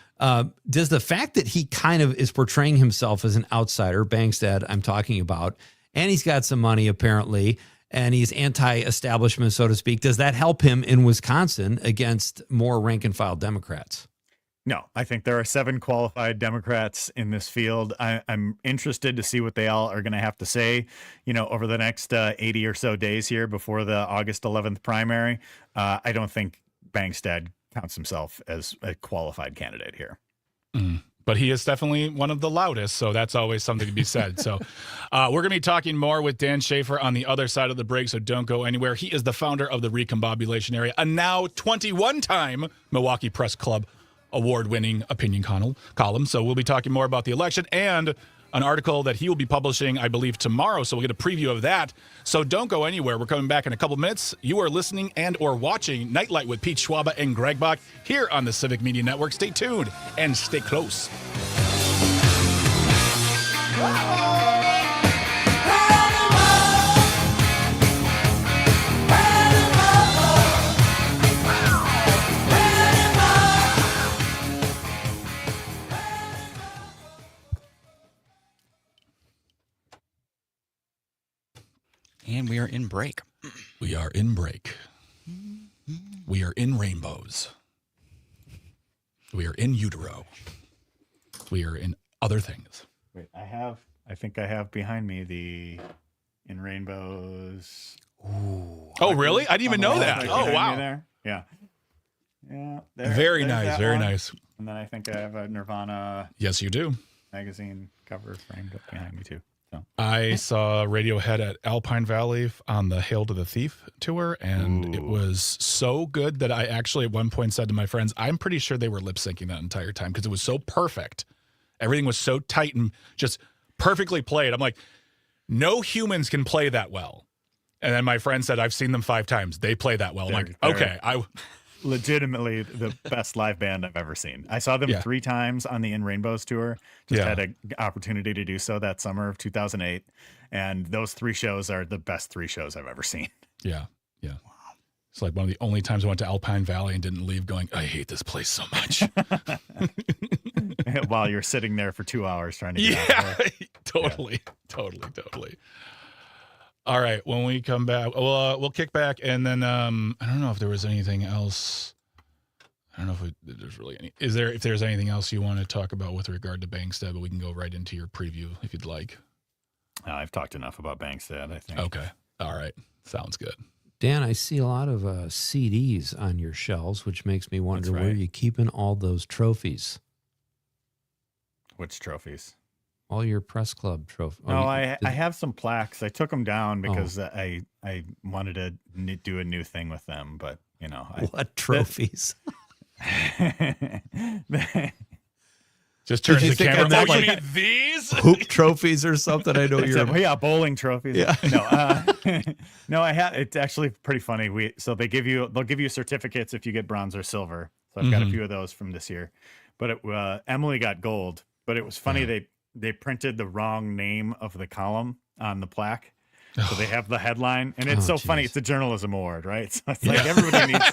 does the fact that he kind of is portraying himself as an outsider, Bangstad I'm talking about, and he's got some money apparently, and he's anti-establishment, so to speak, does that help him in Wisconsin against more rank-and-file Democrats? No, I think there are 7 qualified Democrats in this field. I'm interested to see what they all are going to have to say, over the next 80 or so days here before the August 11th primary. I don't think Bangstad counts himself as a qualified candidate here. But he is definitely one of the loudest, so that's always something to be said. So we're going to be talking more with Dan Schaefer on the other side of the break, so don't go anywhere. He is the founder of the Recombobulation Area, a now 21-time Milwaukee Press Club award-winning opinion column. So we'll be talking more about the election and an article that he will be publishing, I believe, tomorrow. So we'll get a preview of that. So don't go anywhere. We're coming back in a couple minutes. You are listening and or watching Nite Lite with Pete Schwaba and Greg Bach here on the Civic Media Network. Stay tuned and stay close. And we are in break. We are in break. We are in rainbows. We are in utero. We are in other things. Wait, I think I have behind me the In Rainbows. Ooh. Oh, really? I didn't even know that. Oh, wow. There. Yeah. Yeah. Very nice. Very nice. And then I think I have a Nirvana. Yes, you do. Magazine cover framed up behind me too. So. I saw Radiohead at Alpine Valley on the Hail to the Thief tour, and it was so good that I actually at one point said to my friends, I'm pretty sure they were lip syncing that entire time because it was so perfect. Everything was so tight and just perfectly played. I'm like, no humans can play that well. And then my friend said, I've seen them 5 times. They play that well. I'm like, okay. legitimately the best live band I've ever seen. I saw them 3 times on the In Rainbows tour. Just had an opportunity to do so that summer of 2008. And those 3 shows are the best 3 shows I've ever seen. Yeah. Yeah. Wow. It's like one of the only times I went to Alpine Valley and didn't leave going, I hate this place so much. While you're sitting there for 2 hours trying to get out of there. Totally. All right. When we come back, we'll kick back, and then I don't know if there was anything else. I don't know if there's really any. If there's anything else you want to talk about with regard to Bankstead, but we can go right into your preview if you'd like. I've talked enough about Bankstead, I think. Okay. All right. Sounds good. Dan, I see a lot of CDs on your shelves, which makes me wonder where you're keeping all those trophies. Which trophies? All your press club trophies. No, I have some plaques. I took them down because I wanted to do a new thing with them, but what trophies? Just turns the camera. That, you mean these hoop trophies or something? I know you're. Bowling trophies. Yeah. No, I had. It's actually pretty funny. They'll give you certificates if you get bronze or silver. So I've got a few of those from this year, but Emily got gold. But it was funny they printed the wrong name of the column on the plaque. So they have the headline, and it's funny. It's a journalism award, right? So it's like everybody needs.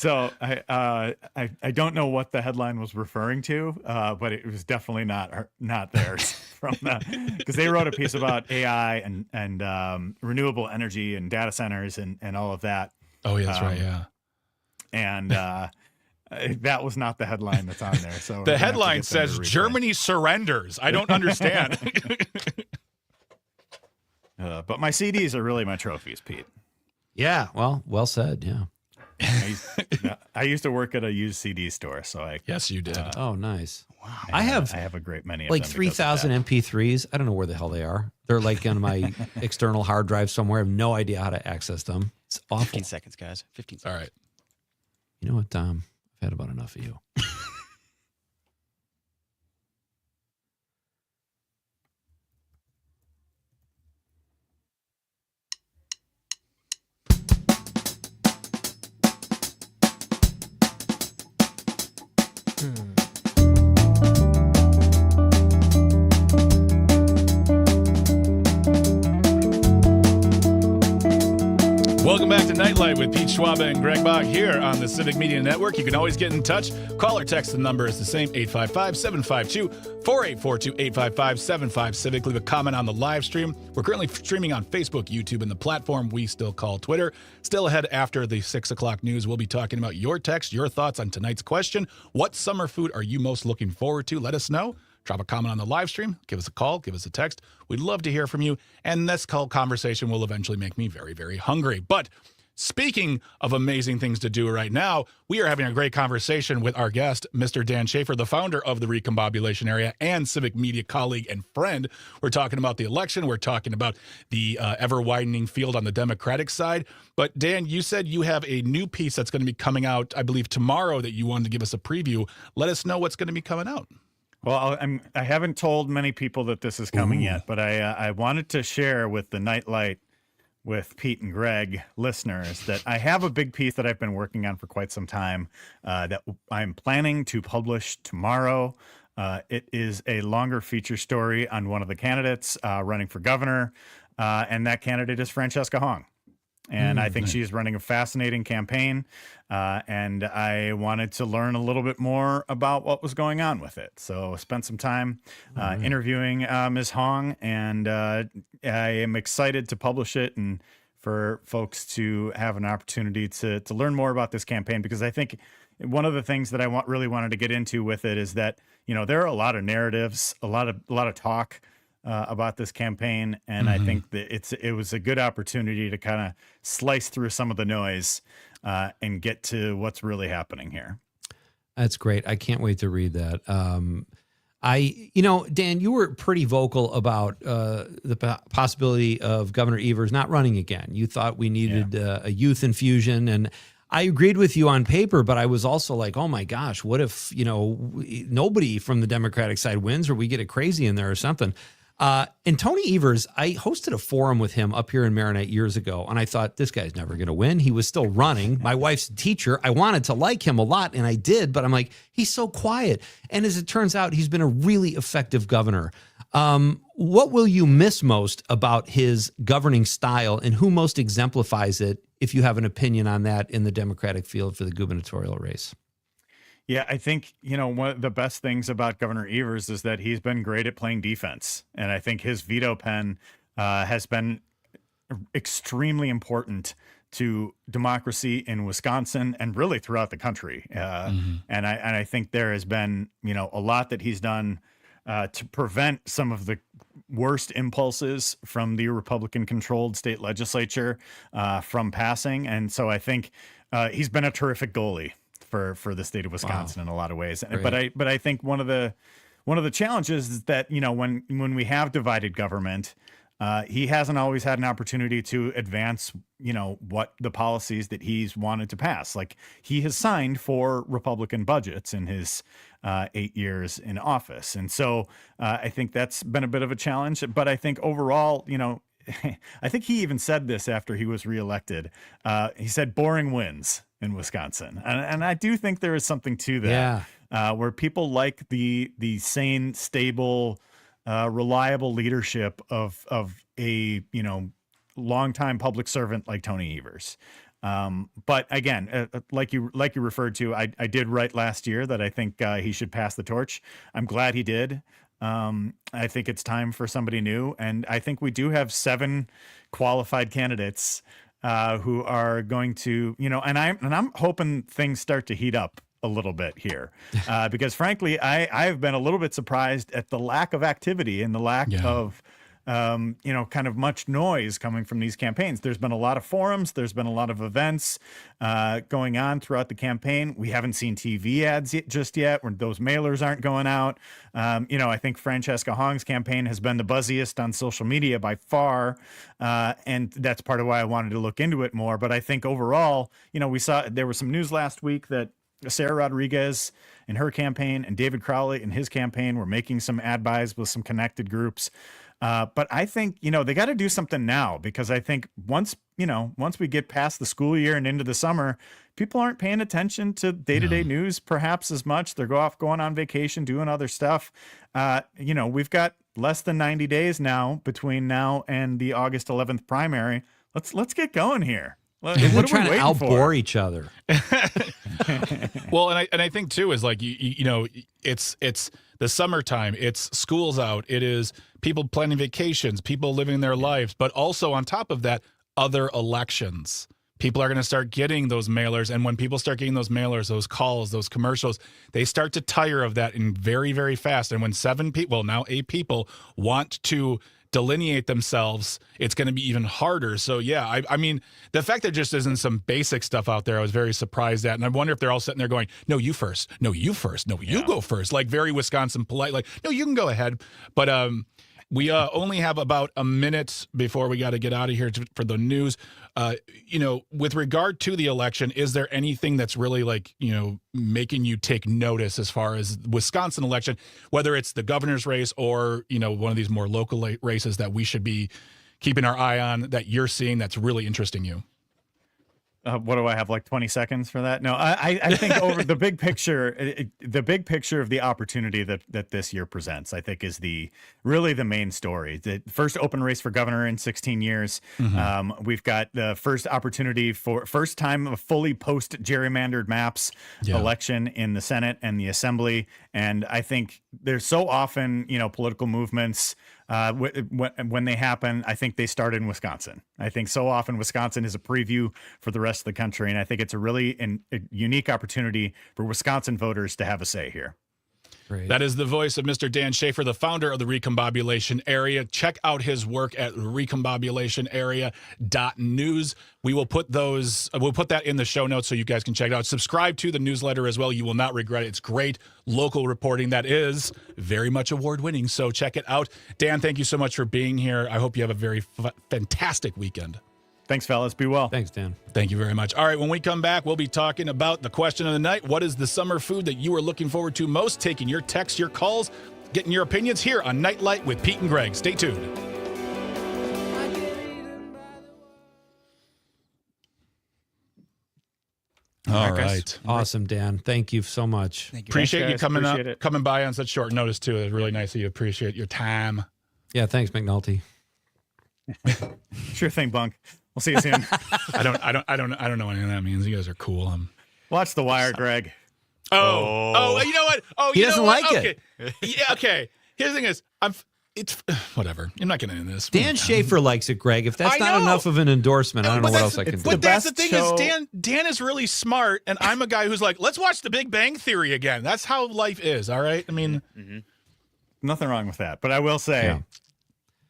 So I don't know what the headline was referring to, but it was definitely not theirs because they wrote a piece about AI and renewable energy and data centers and all of that. Oh yeah, that's right. Yeah, and that was not the headline that's on there. So the headline says Germany surrenders. I don't understand. But my CDs are really my trophies, Pete. Yeah, well said. Yeah, I used to work at a used CD store, so yes, you did. Oh, nice. Wow. I have a great many, like of them 3,000 MP3s. I don't know where the hell they are. They're like on my external hard drive somewhere. I have no idea how to access them. It's awful. 15 seconds, guys. 15 seconds. All right. You know what, Tom? I've had about enough of you. Welcome back to Nite Lite with Pete Schwaba and Greg Bach here on the Civic Media Network. You can always get in touch. Call or text. The number is the same, 855-752-4842, 855-75-Civic. Leave a comment on the live stream. We're currently streaming on Facebook, YouTube, and the platform we still call Twitter. Still ahead after the 6 o'clock news, we'll be talking about your text, your thoughts on tonight's question. What summer food are you most looking forward to? Let us know. Drop a comment on the live stream, give us a call, give us a text. We'd love to hear from you. And this call conversation will eventually make me very, very hungry. But speaking of amazing things to do right now, we are having a great conversation with our guest, Mr. Dan Schaefer, the founder of the Recombobulation Area and Civic Media colleague and friend. We're talking about the election. We're talking about the ever-widening field on the Democratic side. But Dan, you said you have a new piece that's going to be coming out, I believe, tomorrow that you wanted to give us a preview. Let us know what's going to be coming out. Well, I haven't told many people that this is coming yet, but I wanted to share with the Nite Lite with Pete and Greg listeners that I have a big piece that I've been working on for quite some time that I'm planning to publish tomorrow. It is a longer feature story on one of the candidates running for governor, and that candidate is Francesca Hong. And I think she's running a fascinating campaign, and I wanted to learn a little bit more about what was going on with it. So spent some time interviewing Ms. Hong, and I am excited to publish it and for folks to have an opportunity to learn more about this campaign, because I think one of the things that I really wanted to get into with it is that, there are a lot of narratives, a lot of talk about this campaign, and I think that it was a good opportunity to kind of slice through some of the noise and get to what's really happening here. That's great. I can't wait to read that. Dan, you were pretty vocal about the possibility of Governor Evers not running again. You thought we needed a youth infusion, and I agreed with you on paper, but I was also like, oh my gosh, what if, nobody from the Democratic side wins, or we get it crazy in there or something. And Tony Evers, I hosted a forum with him up here in Marinette years ago, and I thought, this guy's never going to win. He was still running. My wife's a teacher. I wanted to like him a lot, and I did, but I'm like, he's so quiet. And as it turns out, he's been a really effective governor. What will you miss most about his governing style, and who most exemplifies it, if you have an opinion on that, in the Democratic field for the gubernatorial race? Yeah, I think, one of the best things about Governor Evers is that he's been great at playing defense. And I think his veto pen has been extremely important to democracy in Wisconsin and really throughout the country. And I think there has been, a lot that he's done to prevent some of the worst impulses from the Republican-controlled state legislature from passing. And so I think he's been a terrific goalie for the state of Wisconsin in a lot of ways. Great. But I think one of the challenges is that, when we have divided government, he hasn't always had an opportunity to advance, what the policies that he's wanted to pass. Like, he has signed for Republican budgets in his 8 years in office. And so I think that's been a bit of a challenge. But I think overall, I think he even said this after he was reelected. He said, boring wins in Wisconsin. And I do think there is something to that, where people like the sane, stable, reliable leadership of a, longtime public servant like Tony Evers. But again, like you referred to, I did write last year that I think he should pass the torch. I'm glad he did. I think it's time for somebody new. And I think we do have 7 qualified candidates who are going to, and I'm hoping things start to heat up a little bit here, because frankly, I've been a little bit surprised at the lack of activity and the lack of, kind of much noise coming from these campaigns. There's been a lot of forums. There's been a lot of events going on throughout the campaign. We haven't seen TV ads just yet, where those mailers aren't going out. I think Francesca Hong's campaign has been the buzziest on social media by far. And that's part of why I wanted to look into it more. But I think overall, we saw there was some news last week that Sarah Rodriguez in her campaign and David Crowley in his campaign were making some ad buys with some connected groups. But I think, they got to do something now, because I think once we get past the school year and into the summer, people aren't paying attention to day-to-day news perhaps as much. They're going on vacation, doing other stuff. We've got less than 90 days now between now and the August 11th primary. Let's get going here. We're trying to outbore each other. Well, and I think too is like it's the summertime. It's school's out. It is people planning vacations, people living their lives, but also on top of that, other elections. People are going to start getting those mailers, and when people start getting those mailers, those calls, those commercials, they start to tire of that in very, very fast. And when 8 people want to delineate themselves, it's going to be even harder. So yeah, I mean, the fact that just isn't some basic stuff out there, I was very surprised at. And I wonder if they're all sitting there going, no, you first. No, you first. No, you go first. Like very Wisconsin polite, like, no, you can go ahead. But we only have about a minute before we got to get out of here for the news. With regard to the election, is there anything that's really making you take notice as far as Wisconsin election, whether it's the governor's race or, one of these more local races that we should be keeping our eye on, that you're seeing that's really interesting you? What do I have, like 20 seconds for that? No, I think over the big picture, the big picture of the opportunity that this year presents, I think is really the main story. The first open race for governor in 16 years. Mm-hmm. We've got the first opportunity for first time of fully post gerrymandered maps election in the Senate and the Assembly. And I think there's so often, political movements, when they happen, I think they start in Wisconsin. I think so often Wisconsin is a preview for the rest of the country. And I think it's a really a unique opportunity for Wisconsin voters to have a say here. Great. That is the voice of Mr. Dan Schaefer, the founder of the Recombobulation Area. Check out his work at recombobulationarea.news. We'll put that in the show notes so you guys can check it out. Subscribe to the newsletter as well. You will not regret it. It's great local reporting that is very much award-winning. So check it out. Dan, thank you so much for being here. I hope you have a very fantastic weekend. Thanks, fellas. Be well. Thanks, Dan. Thank you very much. All right, when we come back, we'll be talking about the question of the night. What is the summer food that you are looking forward to most? Taking your texts, your calls. getting your opinions here on Nite Lite with Pete and Greg. Stay tuned. All right. Awesome, Dan. Thank you so much. Thank you. Appreciate you coming Appreciate it. coming by on such short notice too. It's really nice of you. Appreciate your time. Yeah, thanks, McNulty. Sure thing, Bunk. We'll see you soon. I don't know anything that means. You guys are cool. Watch The Wire, Greg. Oh, you know what? Oh, He you know doesn't what? like okay. Yeah, okay. Here's the thing is, it's whatever. I'm not getting into this. Dan Schaefer likes it, Greg. If that's I not know. enough of an endorsement, I don't know what else I can do. But that's the best thing show- is, Dan is really smart, and I'm a guy who's like, let's watch The Big Bang Theory again. That's how life is. All right. I mean, Nothing wrong with that. But I will say, Yeah.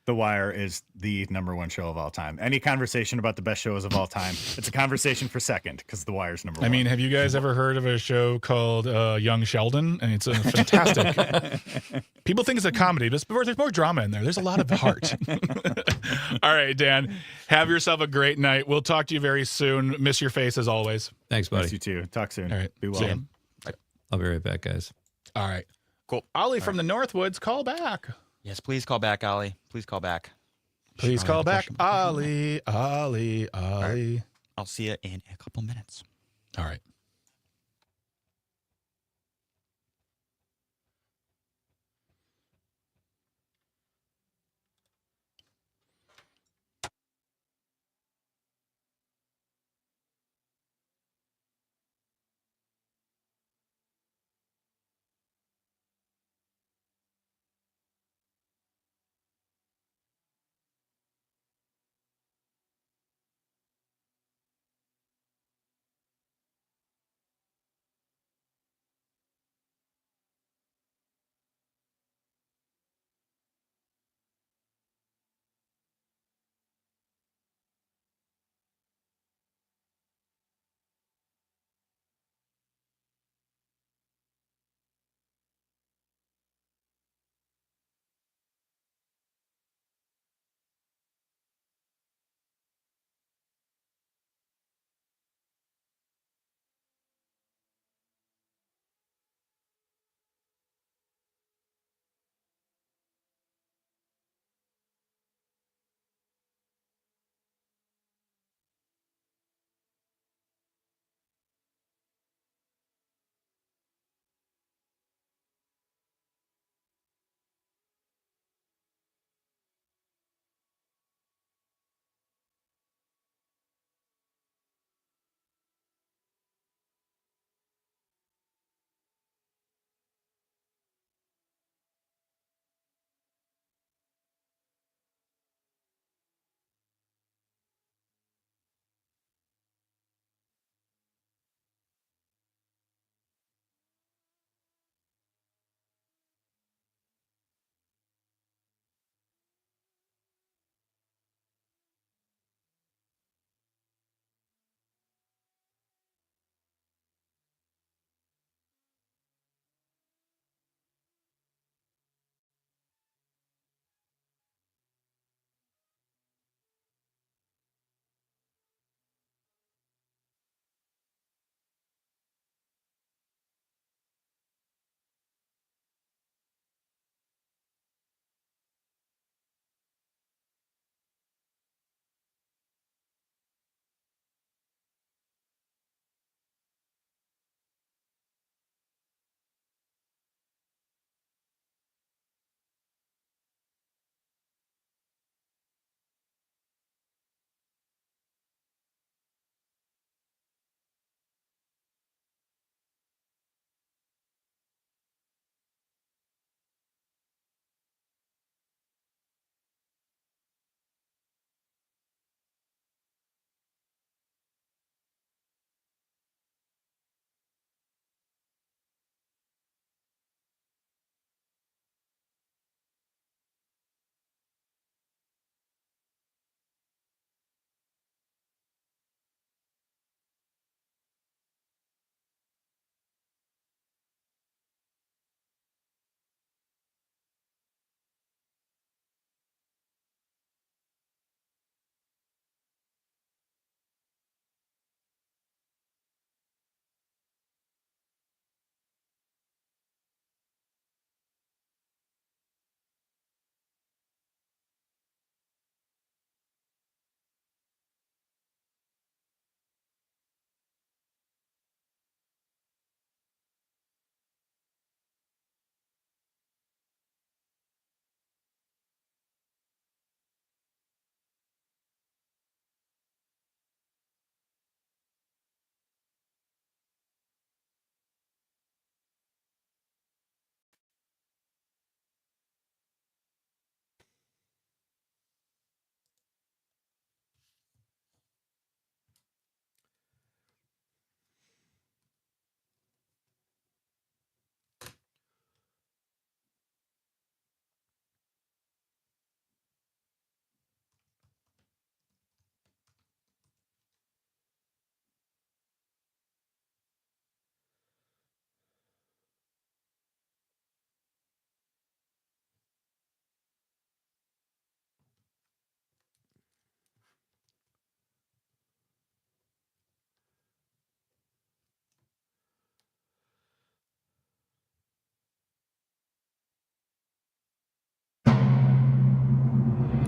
The Wire is the #1 show of all time. Any conversation about the best shows of all time, it's a conversation for second because The Wire's #1. I mean, have you guys ever heard of a show called Young Sheldon? And it's a fantastic. People think it's a comedy, but there's more drama in there. There's a lot of heart. All right, Dan, have yourself a great night. We'll talk to you very soon. Miss your face as always. Thanks, Miss buddy. you too. Talk soon. All right. Be well. See ya. I'll be right back, guys. All right. Cool. Ollie from the Northwoods, call back. Yes, please call back, Ollie. Please call back. Please Sure, call I have back. a question. Ollie. I'll see you in a couple minutes. All right.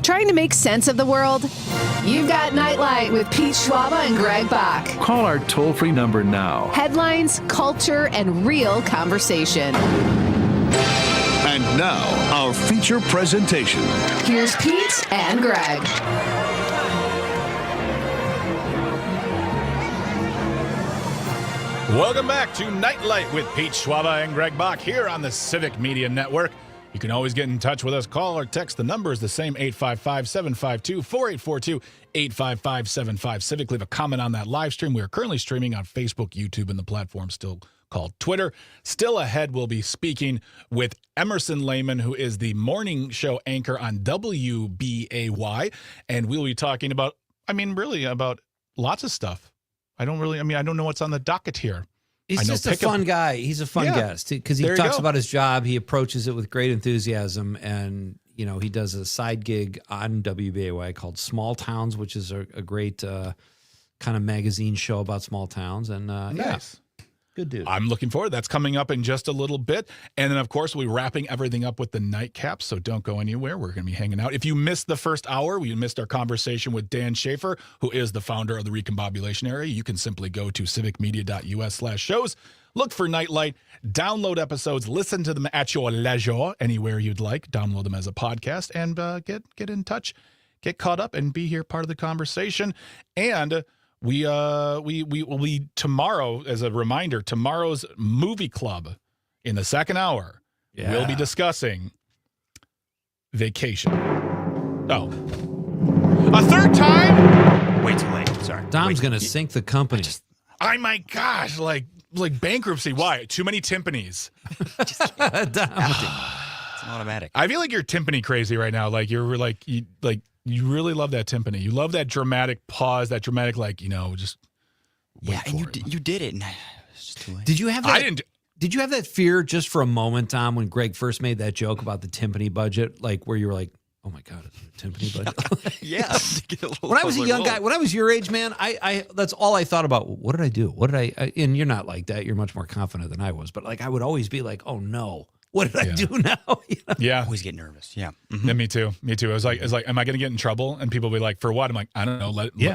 Trying to make sense of the world? You've got Nite Lite with Pete Schwaba and Greg Bach. Call our toll-free number now. Headlines, culture, and real conversation. And now, our feature presentation. Here's Pete and Greg. Welcome back to Nite Lite with Pete Schwaba and Greg Bach here on the Civic Media Network. You can always get in touch with us. Call or text. The number is the same, 855-752-4842, 855-75-CIVIC. Leave a comment on that live stream. We are currently streaming on Facebook, YouTube, and the platform still called Twitter. Still ahead, we'll be speaking with Emerson Lehman, who is the morning show anchor on WBAY, and we'll be talking about, really about lots of stuff. I don't know what's on the docket here. He's just a fun guy. He's a fun guest because he talks about his job. He approaches it with great enthusiasm. And, he does a side gig on WBAY called Small Towns, which is a great kind of magazine show about small towns. And nice. Good dude. I'm looking forward. That's coming up in just a little bit. And then, of course, we'll be wrapping everything up with the nightcap, so don't go anywhere. We're going to be hanging out. If you missed the first hour, we missed our conversation with Dan Schaefer, who is the founder of the Recombobulation Area. You can simply go to civicmedia.us/shows, look for Nite Lite, download episodes, listen to them at your leisure, anywhere you'd like. Download them as a podcast, and get in touch, get caught up, and be here part of the conversation. And we tomorrow, as a reminder, tomorrow's movie club in the second hour, we'll be discussing Vacation. Oh, a third time? Way too late. Sorry. Dom's going to sink the company. My gosh, like bankruptcy. Why? Too many timpanis. It's an automatic. I feel like you're timpani crazy right now. Like you really love that timpani. You love that dramatic pause, that dramatic, just. Yeah, and you did it, and it's just too late. Did you have that? I didn't. Did you have that fear just for a moment, Tom, when Greg first made that joke about the timpani budget, like where you were like, "Oh my God, it's a timpani budget"? Yeah. When I was a young guy, when I was your age, man, I that's all I thought about. What did I do? What did I? And you're not like that. You're much more confident than I was. But I would always be like, "Oh no, what did I do now?" Yeah. Always get nervous. Yeah. Mm-hmm. Yeah, me too. It was like, am I going to get in trouble? And people will be like, for what? I'm like, I don't know.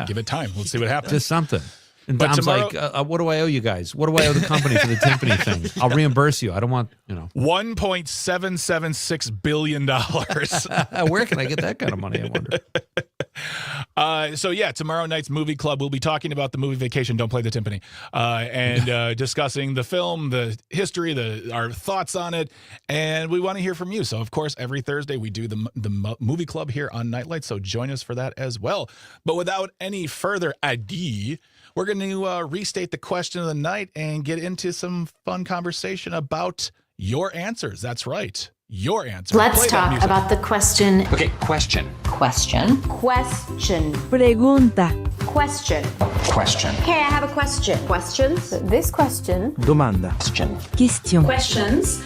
Give it time. Let's see what happens. Just something. And But Dom's tomorrow- like, what do I owe you guys? What do I owe the company for the timpani thing? I'll reimburse you. I don't want, $1.776 billion. Where can I get that kind of money, I wonder? So tomorrow night's movie club, we'll be talking about the movie Vacation. Don't play the timpani, and discussing the film, the history, our thoughts on it, and we want to hear from you. So of course, every Thursday we do the movie club here on Nite Lite. So join us for that as well. But without any further ado, we're going to restate the question of the night and get into some fun conversation about your answers. That's right. Your answers. Let's Play that talk music. about the question. Okay, question. Question. Question. Pregunta. Question. Question. Hey, I have a question. Questions? This question. Domanda. Question. Question. Questions.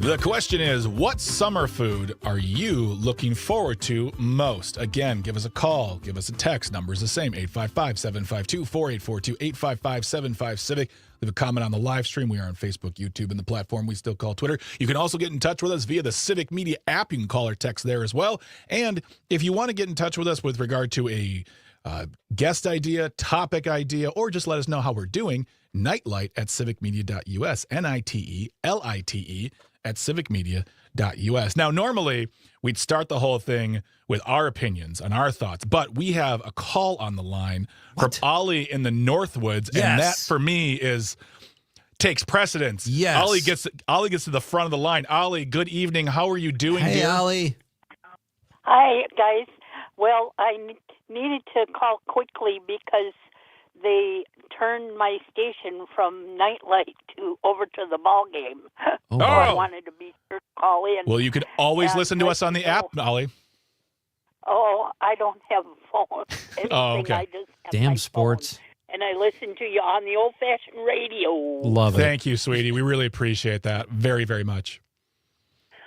The question is, what summer food are you looking forward to most? Again, give us a call. Give us a text. Number is the same, 855-752-4842, 855-75-CIVIC. Leave a comment on the live stream. We are on Facebook, YouTube, and the platform we still call Twitter. You can also get in touch with us via the Civic Media app. You can call or text there as well. And if you want to get in touch with us with regard to a guest idea, topic idea, or just let us know how we're doing, Nite Lite at civicmedia.us, NITELITE at civicmedia.us. Now, normally, we'd start the whole thing with our opinions and our thoughts, but we have a call on the line from Ollie in the Northwoods, and that, for me, takes precedence. Yes. Ollie gets to the front of the line. Ollie, good evening. How are you doing, Hey, dear? Ollie. Hi, guys. Well, I needed to call quickly because they turned my station from Nite Lite over to the ball game. Oh. So I wanted to be sure to call in. Well, you can always listen to us on the app, Ollie. Oh, I don't have a phone. Okay. I just have Damn my sports. phone. And I listen to you on the old-fashioned radio. Love it. Thank you, sweetie. We really appreciate that very, very much.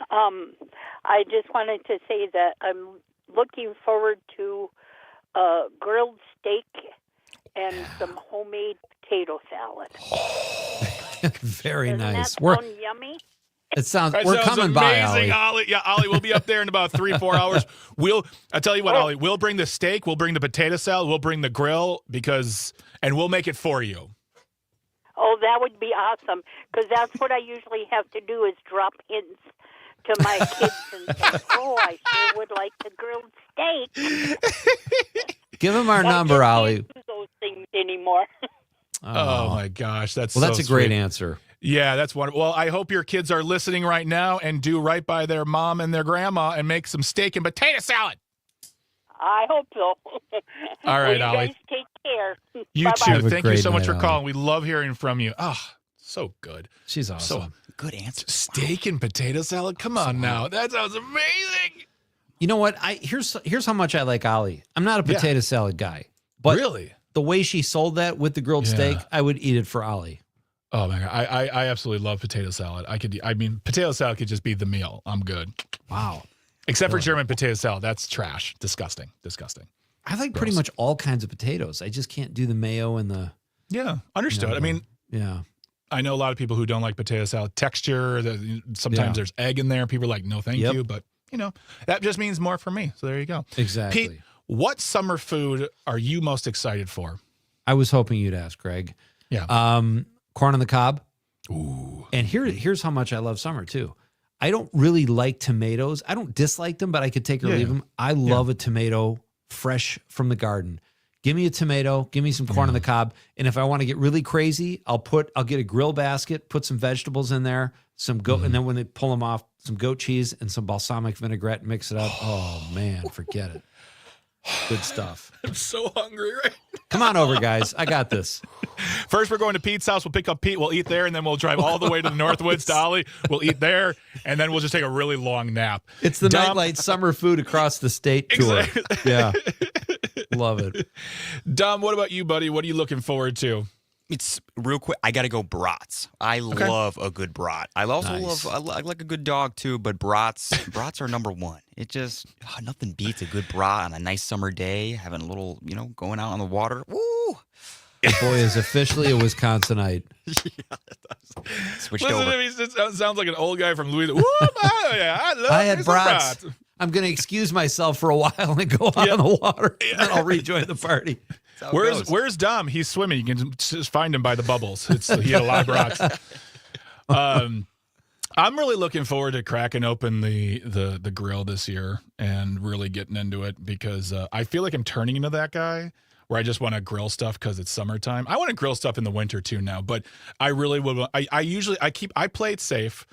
I just wanted to say that I'm looking forward to grilled steak and some homemade potato salad. Very Doesn't nice. that sound yummy? It sounds. That We're sounds coming by, amazing, Ollie. Ollie. Yeah, Ollie, we'll be up there in about 3-4 hours. I tell you what, Ollie, we'll bring the steak, we'll bring the potato salad, we'll bring the grill and we'll make it for you. Oh, that would be awesome, because that's what I usually have to do is drop hints to my kids and say, oh, I sure would like a grilled steak. Give him our number, Ollie. I can't do those things anymore. Oh, my gosh. That's a so great sweet. answer. Yeah, that's wonderful. Well, I hope your kids are listening right now and do right by their mom and their grandma and make some steak and potato salad. I hope so. All right, you Ollie. guys take care. You Bye-bye. too. Have a Thank you great so much night, for Ollie. calling. We love hearing from you. Oh, so good. She's awesome. Good answer. Steak and potato salad? Come on now. That sounds amazing. You know what? Here's how much I like Ollie. I'm not a potato salad guy, but really, the way she sold that with the grilled steak, I would eat it for Ollie. Oh my God. I absolutely love potato salad. Potato salad could just be the meal. I'm good. Wow. Except for German potato salad. That's trash. Disgusting. I like pretty much all kinds of potatoes. I just can't do the mayo and the. Yeah. Understood. You know, I mean, yeah. I know a lot of people who don't like potato salad texture. Sometimes there's egg in there. People are like, no, thank you. But, that just means more for me. So there you go. Exactly. Pete, what summer food are you most excited for? I was hoping you'd ask, Greg. Yeah. Corn on the cob. Ooh. And here's how much I love summer too. I don't really like tomatoes. I don't dislike them, but I could take or leave them. I love a tomato fresh from the garden. Give me a tomato, give me some corn on the cob. And if I want to get really crazy, I'll get a grill basket, put some vegetables in there, some goat, and then when they pull them off, some goat cheese and some balsamic vinaigrette, mix it up. Oh man, forget it. Good stuff. I'm so hungry right now. Come on over, guys. I got this. First, we're going to Pete's house. We'll pick up Pete. We'll eat there, and then we'll drive all the way to the Northwoods to Ollie. We'll eat there, and then we'll just take a really long nap. It's the Nite Lite summer food across the state tour. Exactly. Yeah. Love it. Dom, what about you, buddy? What are you looking forward to? It's real quick. I got to go brats. I love a good brat. I also I like a good dog too, but brats are number one. It just nothing beats a good brat on a nice summer day, having a little, going out on the water. Woo! Boy is officially a Wisconsinite. Switched Listen over. to me. It sounds like an old guy from Louisiana. I had brats. I'm going to excuse myself for a while and go out on the water, and then I'll rejoin the party. Where's Dom? He's swimming. You can just find him by the bubbles. He had a lot of brats. I'm really looking forward to cracking open the grill this year and really getting into it because I feel like I'm turning into that guy where I just want to grill stuff because it's summertime. I want to grill stuff in the winter too now, but I really would. I play it safe,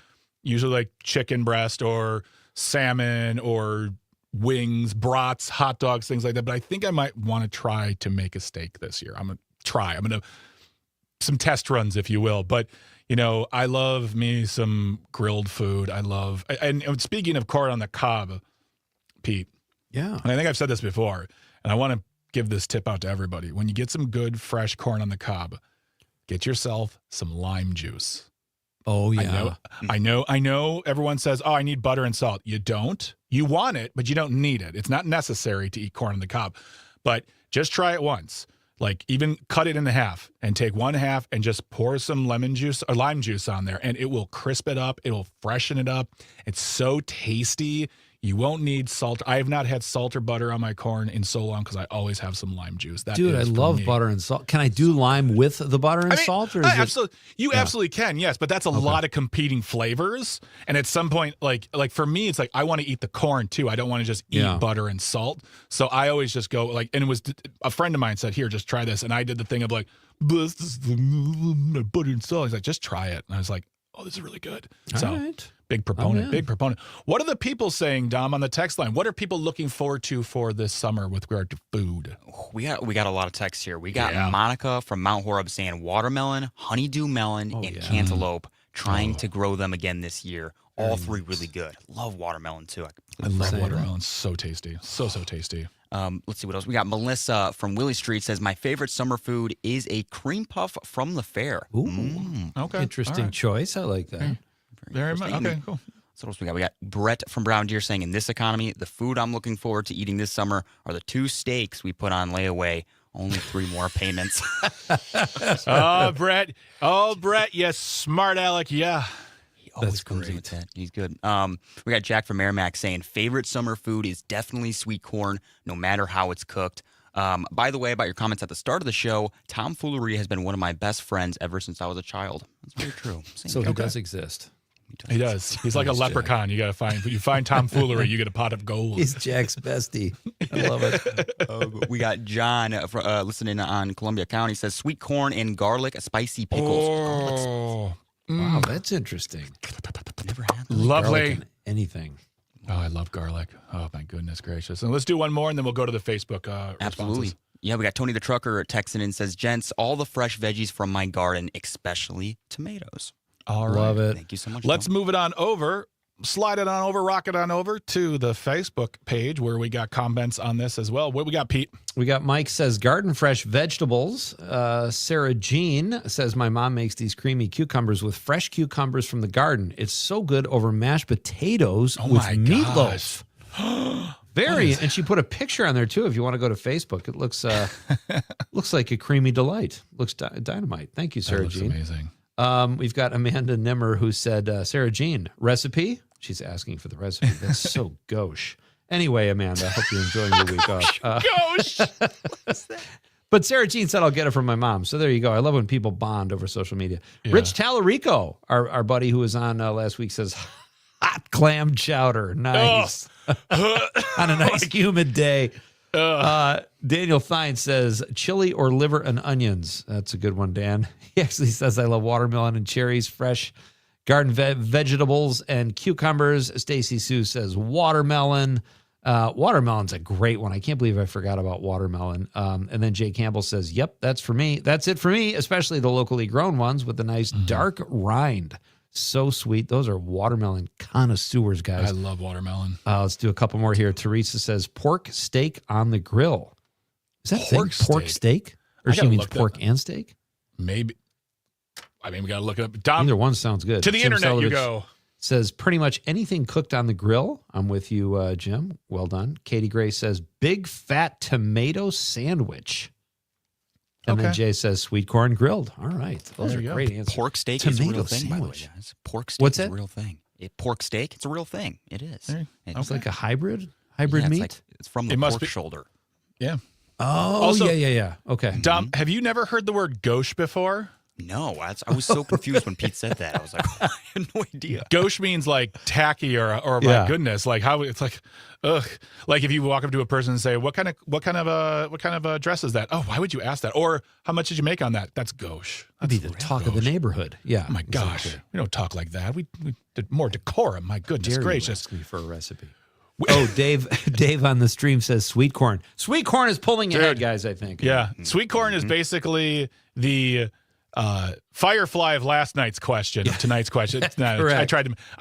usually like chicken breast or salmon or wings, brats, hot dogs, things like that. But I think I might want to try to make a steak this year. I'm going to some test runs, if you will. But, I love me some grilled food. And speaking of corn on the cob, Pete. Yeah. And I think I've said this before, and I want to give this tip out to everybody. When you get some good, fresh corn on the cob, get yourself some lime juice. Oh, yeah. I know everyone says, oh, I need butter and salt. You don't. You want it, but you don't need it. It's not necessary to eat corn on the cob. But just try it once. Like even cut it in half and take one half and just pour some lemon juice or lime juice on there, and it will crisp it up. It'll freshen it up. It's so tasty. You won't need salt. I have not had salt or butter on my corn in so long because I always have some lime juice. Dude, I love butter and salt. Can I do lime with the butter and salt? Or is absolutely. You absolutely can, yes. But that's a lot of competing flavors. And at some point, like for me, it's like I want to eat the corn too. I don't want to just eat butter and salt. So I always just go and it was a friend of mine said, here, just try this. And I did the thing of like, this is butter and salt. He's like, just try it. And I was like, oh, this is really good. All right. Big proponent, big proponent. What are the people saying, Dom, on the text line? What are people looking forward to for this summer with regard to food? We got a lot of texts here. We got Monica from Mount Horeb saying watermelon, honeydew melon, and cantaloupe, trying to grow them again this year. All three really good. Love watermelon too. I love watermelon. So tasty. So tasty. Let's see what else. We got Melissa from Willie Street says, my favorite summer food is a cream puff from the fair. Ooh. Okay. Interesting choice. I like that. Very much. Okay, cool. So what else we got? We got Brett from Brown Deer saying, in this economy, the food I'm looking forward to eating this summer are the 2 steaks we put on layaway. Only 3 more payments. Oh, Brett. Oh, Brett. Yes, smart Alec. Yeah. Always comes in with that. He's good. We got Jack from Merrimack saying favorite summer food is definitely sweet corn, no matter how it's cooked. By the way, about your comments at the start of the show, tomfoolery has been one of my best friends ever since I was a child. That's very true. So he does exist. He does. He's like a leprechaun. You got to find. You find tomfoolery, you get a pot of gold. He's Jack's bestie. I love it. We got John listening on Columbia County. Says sweet corn and garlic, spicy pickles. Oh, wow, that's interesting. Never had that. Lovely. Anything. Oh, I love garlic. Oh, my goodness gracious. And let's do one more, and then we'll go to the Facebook Absolutely. responses. Yeah, we got Tony the Trucker texting in, says, gents, all the fresh veggies from my garden, especially tomatoes. All right. Love it. Thank you so much. Let's move it on over, slide it on over, rock it on over to the Facebook page where we got comments on this as well. What we got, Pete? We got Mike says garden fresh vegetables. Sarah Jean says my mom makes these creamy cucumbers with fresh cucumbers from the garden. It's so good over mashed potatoes with meatloaf. And she put a picture on there too. If you want to go to Facebook, it looks looks like a creamy delight. Looks dynamite. Thank you, Sarah Jean. Amazing. We've got Amanda Nimmer who said, Sarah Jean, recipe? She's asking for the recipe. That's so gauche. Anyway, Amanda, I hope you're enjoying your week off. Gauche. What's that? But Sarah Jean said, I'll get it from my mom. So there you go. I love when people bond over social media. Yeah. Rich Tallarico, our buddy who was on last week, says, hot clam chowder. Nice. On a nice humid day. Daniel Thine says chili or liver and onions. That's a good one, Dan. He actually says I love watermelon and cherries, fresh garden vegetables and cucumbers. Stacy Sue says watermelon. Watermelon's a great one. I can't believe I forgot about watermelon. And then Jay Campbell says, yep, that's for me. That's it for me, especially the locally grown ones with the nice dark rind. So sweet. Those are watermelon connoisseurs, guys. I love watermelon. Let's do a couple more here. Teresa says pork steak on the grill. Is that pork steak? Or she means pork and steak? Maybe. I mean, we got to look it up. Dom, either one sounds good. To the Jim internet Celovich you go. Says pretty much anything cooked on the grill. I'm with you, Jim. Well done. Katie Gray says big fat tomato sandwich. And then Jay says sweet corn grilled. All right. Those are great answers. Pork steak is a real thing, by the way, guys. Pork steak is a real thing. Pork steak, it's a real thing. It is. It's like a hybrid meat? It's from the pork shoulder. Yeah. Oh, also, yeah. Okay. Dom, have you never heard the word gauche before? No, I was so confused when Pete said that. I was like, I had no idea. Gauche means like tacky or my goodness, like how it's like, ugh. Like if you walk up to a person and say, what kind of dress is that? Oh, why would you ask that? Or how much did you make on that? That's gauche. That'd be the talk of the neighborhood. Yeah. Oh my gosh, we don't talk like that. We did more decorum. My goodness gracious. Ask me for a recipe. Dave on the stream says sweet corn. Sweet corn is pulling ahead, guys. I think. Yeah, sweet corn is basically the Firefly of last night's question, of tonight's question. I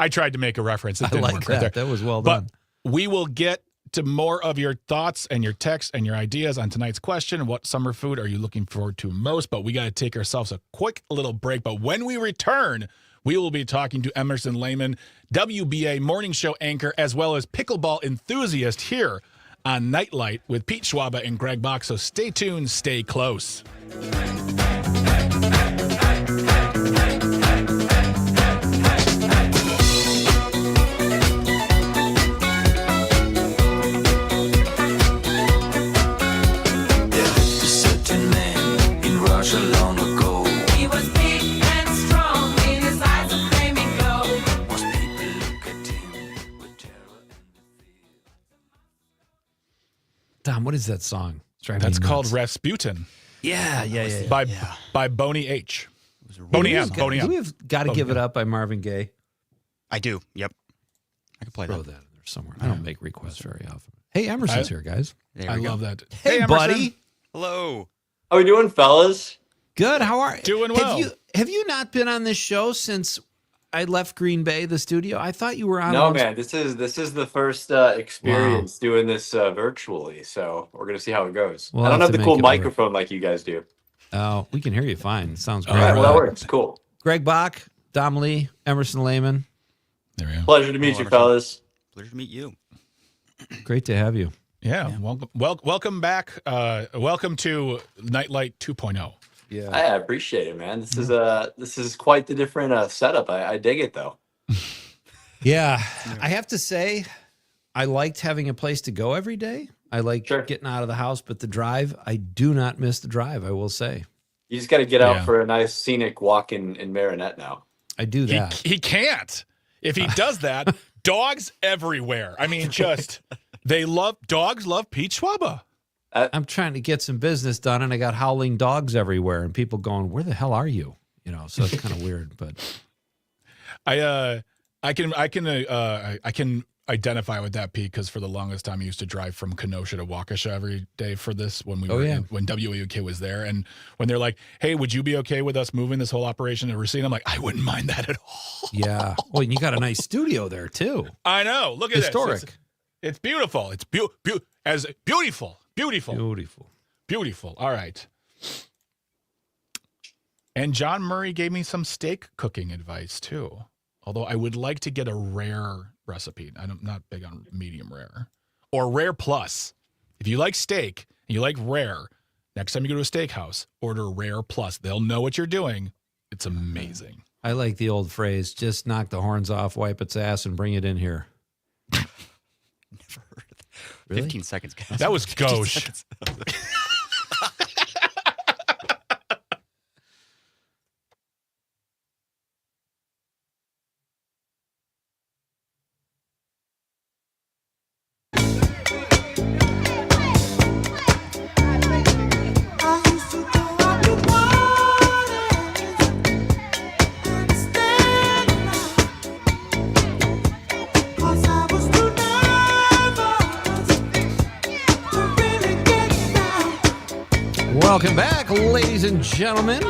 tried to make a reference. It didn't like work that. Right there. That was well done. But we will get to more of your thoughts and your texts and your ideas on tonight's question. What summer food are you looking forward to most? But we got to take ourselves a quick little break. But when we return, we will be talking to Emerson Lehman, WBA morning show anchor, as well as pickleball enthusiast here on Nite Lite with Pete Schwaba and Greg Bach. So stay tuned, stay close. Tom, what is that song? That's called Rasputin. Yeah. By Boney H. Boney M. Boney M. We've got to give it up by Marvin Gaye. I do. Yep. I can play that in there somewhere. I don't make requests very often. Hey, Emerson's here, guys. I love that. Hey, buddy. Hello. How we doing, fellas? Good. How are you? Doing well. Have you not been on this show since I left Green Bay, the studio? I thought you were on. No, man. This is the first experience doing this virtually, so we're gonna see how it goes. I don't have the cool microphone like you guys do. Oh, we can hear you fine. It sounds great. All right, well, that works. Cool. Greg Bach, Dom Lee, Emerson Lehman. There we go. Pleasure to meet you, fellas. Pleasure to meet you. Great to have you. Yeah. Welcome back. Welcome to Nite Lite 2.0. Yeah, I appreciate it, man. This is quite the different setup. I dig it though. Yeah, I have to say, I liked having a place to go every day. I like getting out of the house, but the drive, I do not miss the drive, I will say. You just got to get out for a nice scenic walk in Marinette now. I do that. He can't. If he does that, dogs everywhere. I mean, dogs love Pete Schwaba. I'm trying to get some business done, and I got howling dogs everywhere, and people going, "Where the hell are you?" So it's kind of weird. But I can identify with that, Pete, because for the longest time I used to drive from Kenosha to Waukesha every day for this when when WAUK was there, and when they're like, "Hey, would you be okay with us moving this whole operation to Racine?" I'm like, I wouldn't mind that at all. Yeah. Well, and you got a nice studio there too. I know. Look at historic. This. It's beautiful. It's beautiful. All right. And John Murray gave me some steak cooking advice too. Although I would like to get a rare recipe. I'm not big on medium rare or rare plus. If you like steak and you like rare, next time you go to a steakhouse, order rare plus. They'll know what you're doing. It's amazing. I like the old phrase, just knock the horns off, wipe its ass, and bring it in here. Never heard of that. Really? 15 seconds, guys. That was gauche. Welcome back, ladies and gentlemen.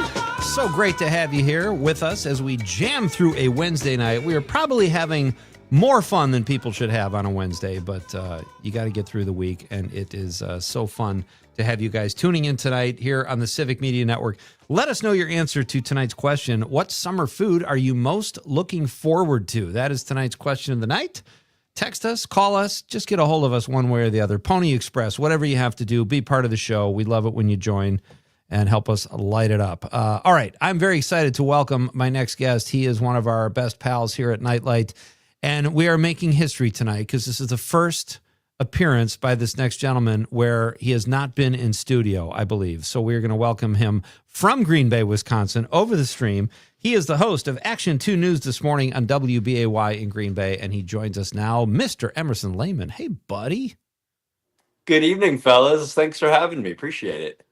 So great to have you here with us as we jam through a Wednesday night. We are probably having more fun than people should have on a Wednesday, but you got to get through the week, and it is so fun to have you guys tuning in tonight here on the Civic Media Network. Let us know your answer to tonight's question. What summer food are you most looking forward to? That is tonight's question of the night. Text us, call us, just get a hold of us one way or the other. Pony Express, whatever you have to do, be part of the show. We love it when you join and help us light it up. All right, I'm very excited to welcome my next guest. He is one of our best pals here at Nite Lite, and we are making history tonight because this is the first appearance by this next gentleman where he has not been in studio, I believe. So we're going to welcome him from Green Bay, Wisconsin, over the stream. He is the host of Action 2 News this morning on WBAY in Green Bay, and he joins us now, Mr. Emerson Lehman. Hey, buddy. Good evening, fellas. Thanks for having me. Appreciate it.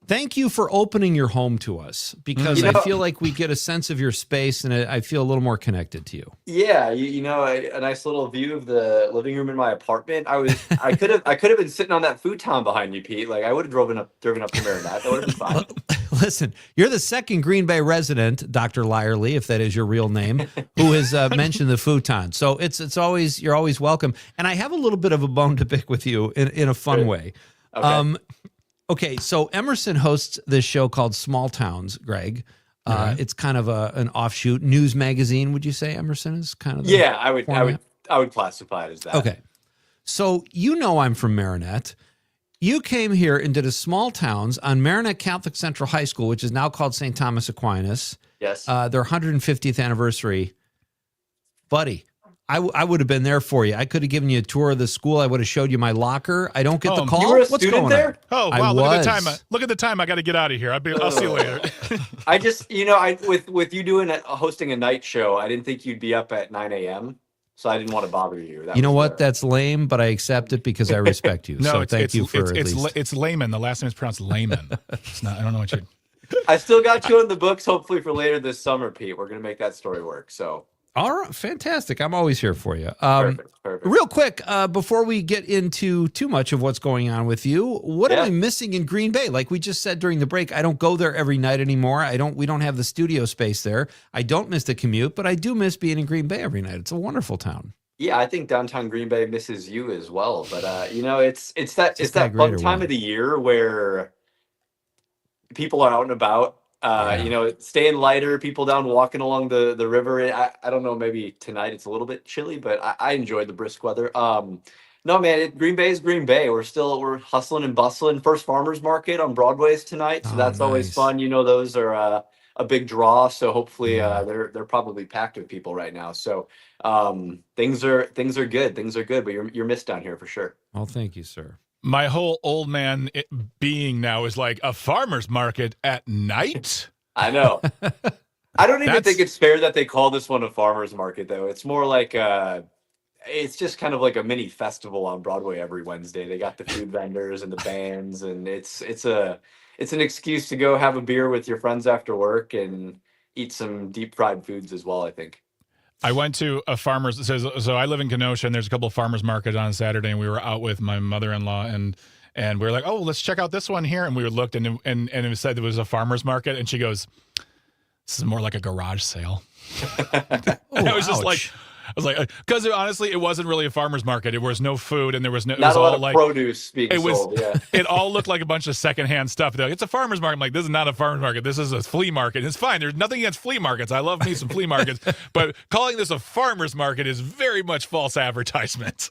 Thank you for opening your home to us because I feel like we get a sense of your space and I feel a little more connected to you. Yeah, a nice little view of the living room in my apartment. I could have been sitting on that futon behind you, Pete. Like I would have driven up to Marinette. That would have been fine. Listen, you're the second Green Bay resident, Dr. Lyerly, if that is your real name, who has mentioned the futon. So you're always welcome. And I have a little bit of a bone to pick with you in a fun way. Okay. Okay, so Emerson hosts this show called Small Towns, Greg. It's kind of an offshoot news magazine, would you say, Emerson, is kind of the I would classify it as that. Okay. So I'm from Marinette. You came here and did a Small Towns on Marinette Catholic Central High School, which is now called St. Thomas Aquinas. Yes. Their 150th anniversary. Buddy, I would have been there for you. I could have given you a tour of the school. I would have showed you my locker. I don't get the call. You were a What's student going there? on? Oh, wow. Look at the time. I got to get out of here. I'll see you later. I just, with you hosting a night show, I didn't think you'd be up at 9 a.m. So I didn't want to bother you. You know what? That's lame, but I accept it because I respect you. No, so thank you for it's Layman. The last name is pronounced Layman. It's not. I don't know what you. I still got you in the books. Hopefully for later this summer, Pete. We're gonna make that story work. So. All right, fantastic. I'm always here for you. Perfect. Real quick, before we get into too much of what's going on with you, what am I missing in Green Bay? Like we just said during the break, I don't go there every night anymore. We don't have the studio space there. I don't miss the commute, but I do miss being in Green Bay every night. It's a wonderful town. Yeah, I think downtown Green Bay misses you as well. But it's that fun time of the year where people are out and about. Staying lighter, people down walking along the river. I don't know, maybe tonight it's a little bit chilly, but I enjoyed the brisk weather. No, man, Green Bay is Green Bay. We're hustling and bustling. First farmers market on Broadway's tonight, so that's always fun. Those are a a big draw. So hopefully they're probably packed with people right now. So things are good. Things are good, but you're missed down here for sure. Well, thank you, sir. My whole old man being now is like a farmer's market at night. I know. I don't even think it's fair that they call this one a farmer's market, though. It's more like it's just kind of like a mini festival on Broadway every Wednesday. They got the food vendors and the bands, and it's an excuse to go have a beer with your friends after work and eat some deep fried foods as well, I think. I went to a farmer's. So I live in Kenosha, and there's a couple of farmers markets on Saturday, and we were out with my mother-in-law, and we were like, oh, let's check out this one here, and we looked, and it said it was a farmer's market, and she goes, this is more like a garage sale. And I was just like, because honestly, it wasn't really a farmer's market. There was no food, and there was no. It Not was a lot all of like produce being sold. Yeah, it all looked like a bunch of secondhand stuff. They're like, it's a farmer's market. I'm like, this is not a farmer's market. This is a flea market. It's fine. There's nothing against flea markets. I love me some flea markets, but calling this a farmer's market is very much false advertisement.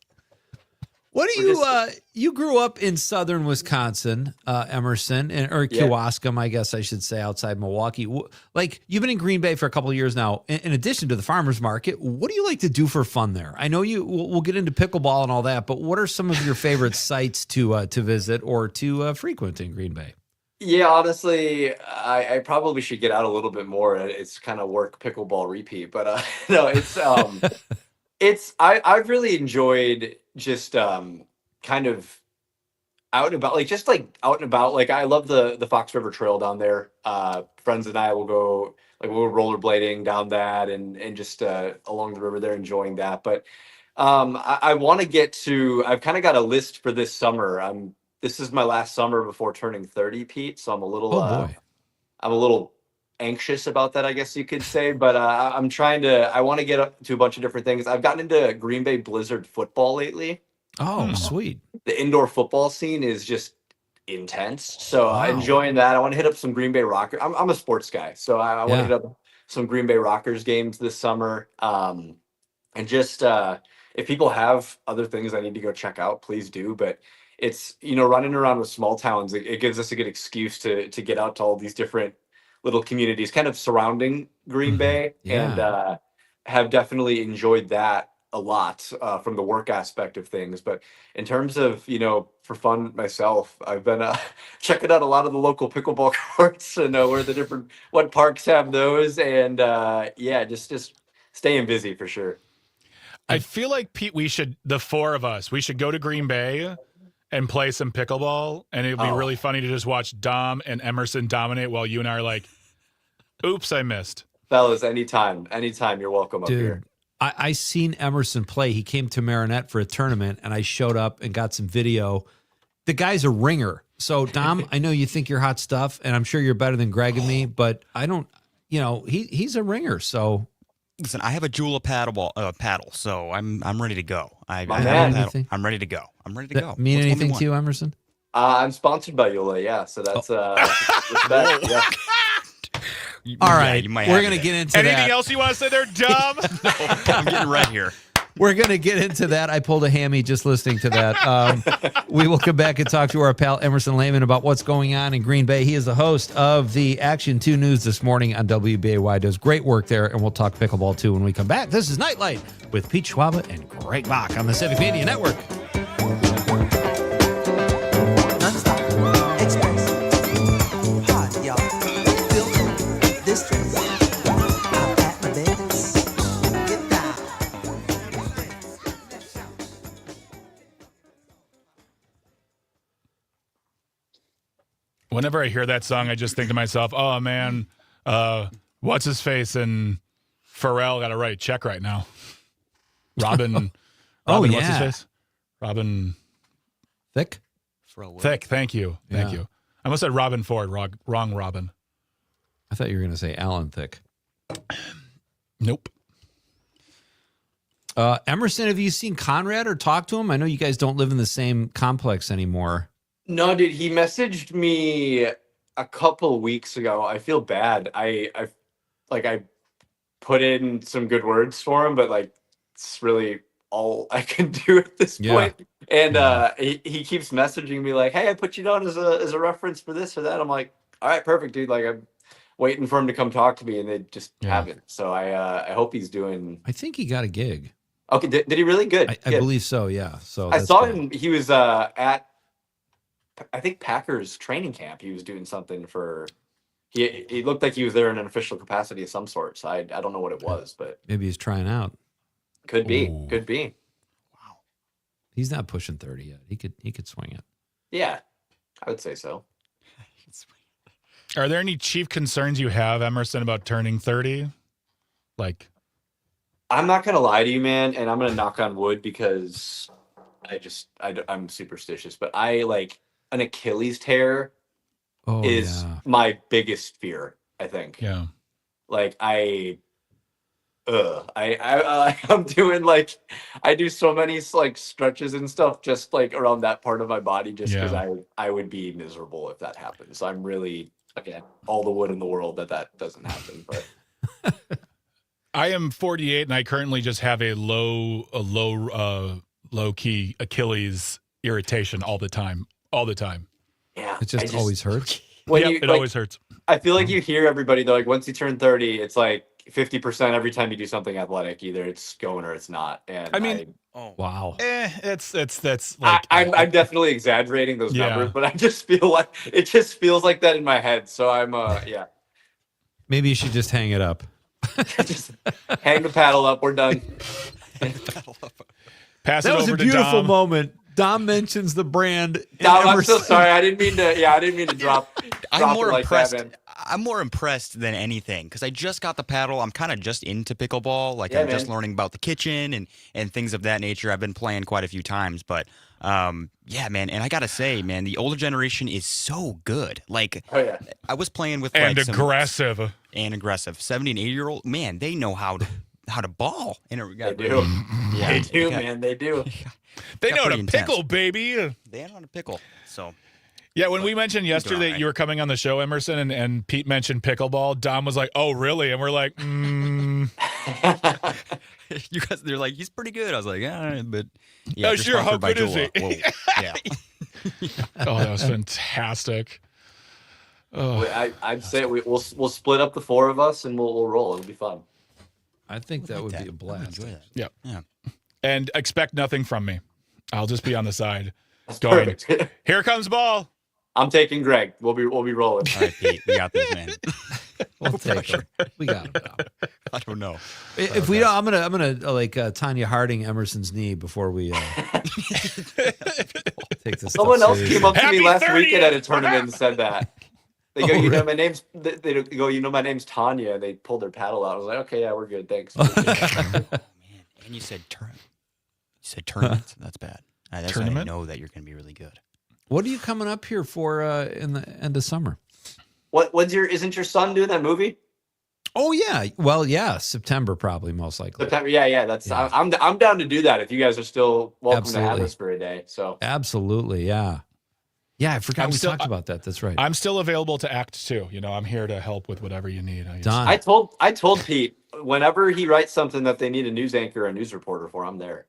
What do you you grew up in southern Wisconsin, Emerson, or Kewaskum, I guess I should say, outside Milwaukee. Like, you've been in Green Bay for a couple of years now. In addition to the farmers market, what do you like to do for fun there? I know we'll get into pickleball and all that, but what are some of your favorite sites to visit or to frequent in Green Bay? Yeah, honestly, I probably should get out a little bit more. It's kind of work pickleball repeat, but no, I've really enjoyed just kind of out and about, like out and about. Like, I love the Fox River Trail down there. Friends and I will go, like, we'll rollerblading down that and just along the river there, enjoying that. But I want to get to. I've kind of got a list for this summer. This is my last summer before turning 30, Pete. So I'm a little anxious about that, I guess you could say. But I want to get up to a bunch of different things. I've gotten into Green Bay Blizzard football lately. Oh, sweet. The indoor football scene is just intense. So I'm enjoying that. I want to hit up some Green Bay Rockers. I'm a sports guy. So I want to hit up some Green Bay Rockers games this summer. And just if people have other things I need to go check out, please do. But it's, running around with small towns, it gives us a good excuse to get out to all these different little communities kind of surrounding Green Bay, and have definitely enjoyed that a lot from the work aspect of things. But in terms of, for fun myself, I've been checking out a lot of the local pickleball courts and what parks have those. And just staying busy for sure. I feel like, Pete, the four of us, we should go to Green Bay and play some pickleball, and it'd be really funny to just watch Dom and Emerson dominate while you and I are like, oops, I missed. Fellas, anytime you're welcome up here. I seen Emerson play. He came to Marinette for a tournament, and I showed up and got some video. The guy's a ringer. So, Dom, I know you think you're hot stuff, and I'm sure you're better than Greg and me, but I don't, he's a ringer. So, listen, I have a Jula paddle, so I'm ready to go. I'm ready to go. Mean anything to you, Emerson? I'm sponsored by Yola, yeah. So that's respect. Yeah. All right, we're going to get into Anything that. else you want to say there, Dom? No, I'm getting right here. We're going to get into that. I pulled a hammy just listening to that. We will come back and talk to our pal Emerson Lehman about what's going on in Green Bay. He is the host of the Action 2 News this morning on WBAY. Does great work there, and we'll talk pickleball too when we come back. This is Nite Lite with Pete Schwaba and Greg Bach on the Civic Media Network. Whenever I hear that song, I just think to myself, oh, man, what's his face and Pharrell got to write a check right now. Robin, what's his face? Robin Thicke? Thicke, thank you. Thank you. I almost said Robin Ford, wrong Robin. I thought you were going to say Alan Thicke. Nope. Emerson, have you seen Conrad or talked to him? I know you guys don't live in the same complex anymore. No, dude, he messaged me a couple weeks ago. I feel bad. I put in some good words for him, but it's really all I can do at this point. And he keeps messaging me like, "Hey, I put you down as a reference for this or that." I'm like, "All right, perfect, dude. waiting for him to come talk to me, and they just haven't. So I hope he's doing. I think he got a gig. Okay, did he really? Good. I believe so. Yeah. So I saw him. He was at, I think, Packers training camp. He was doing something for. He looked like he was there in an official capacity of some sort. So I don't know what it was, but maybe he's trying out. Could be. Could be. Wow. He's not pushing 30 yet. He could swing it. Yeah, I would say so. Are there any chief concerns you have, Emerson, about turning 30? Like, I'm not gonna lie to you, man, and I'm gonna knock on wood because I'm superstitious, but I like an Achilles tear is my biggest fear. I think. Yeah. Like I'm doing like I do so many like stretches and stuff just like around that part of my body just because I would be miserable if that happened. So I'm really, again, all the wood in the world that doesn't happen. But I am 48 and I currently just have a low key Achilles irritation all the time. Yeah, it just always hurts. It always hurts. I feel like you hear everybody though, like once you turn 30, it's like 50% every time you do something athletic. Either it's going or it's not. And I mean, wow. That's like I'm definitely exaggerating those numbers, but I just feel like it just feels like that in my head. So I'm yeah. Maybe you should just hang it up. Just hang the paddle up. We're done. Pass that it was over a to beautiful Dom. moment. Dom mentions the brand. Dom, I'm so sorry. I didn't mean to drop. I'm more it like impressed. that, man. I'm more impressed than anything because I just got the paddle. I'm kind of just into pickleball. Like I'm just learning about the kitchen and things of that nature. I've been playing quite a few times, but yeah, man. And I gotta say, man, the older generation is so good. Like, I was playing with and like aggressive. And aggressive. 70 and 80-year-old man, they know how to ball. And they do. Yeah, they do, man. They do. They know how to pickle, baby. They know how to pickle. So. Yeah, when we mentioned yesterday that you were coming on the show, Emerson, and Pete mentioned pickleball, Dom was like, "Oh, really?" And we're like, You guys, they're like, "He's pretty good." I was like, "Yeah, but yeah." Oh, sure. How good is he? Yeah. Oh, that was fantastic. Oh. I'd say we'll split up the four of us and we'll roll. It'll be fun. I think that would be a blast. Enjoy that. Yeah. And expect nothing from me. I'll just be on the side. Going, here comes ball. I'm taking Greg. We'll be rolling. All right, Pete, we got this, man. We'll take him. We got him now. I don't know. If we don't, I'm gonna like Tanya Harding Emerson's knee before we take this. Someone else seriously. came up to me last 30th. weekend at a tournament and said that. They go, you know, my name's. They go, you know, my name's Tanya. And they pulled their paddle out. I was like, okay, yeah, we're good, thanks. Oh man, and you said tournament. That's bad. That's how I know that you're going to be really good. What are you coming up here for in the end of summer? Isn't your son doing that movie? Oh yeah, well yeah, September probably most likely. September, yeah. That's I'm down to do that if you guys are still welcome Absolutely. to have us for a day. So absolutely, yeah. I forgot we talked about that. That's right. I'm still available to act too. You know, I'm here to help with whatever you need. Done. I told Pete whenever he writes something that they need a news anchor or a news reporter for, I'm there.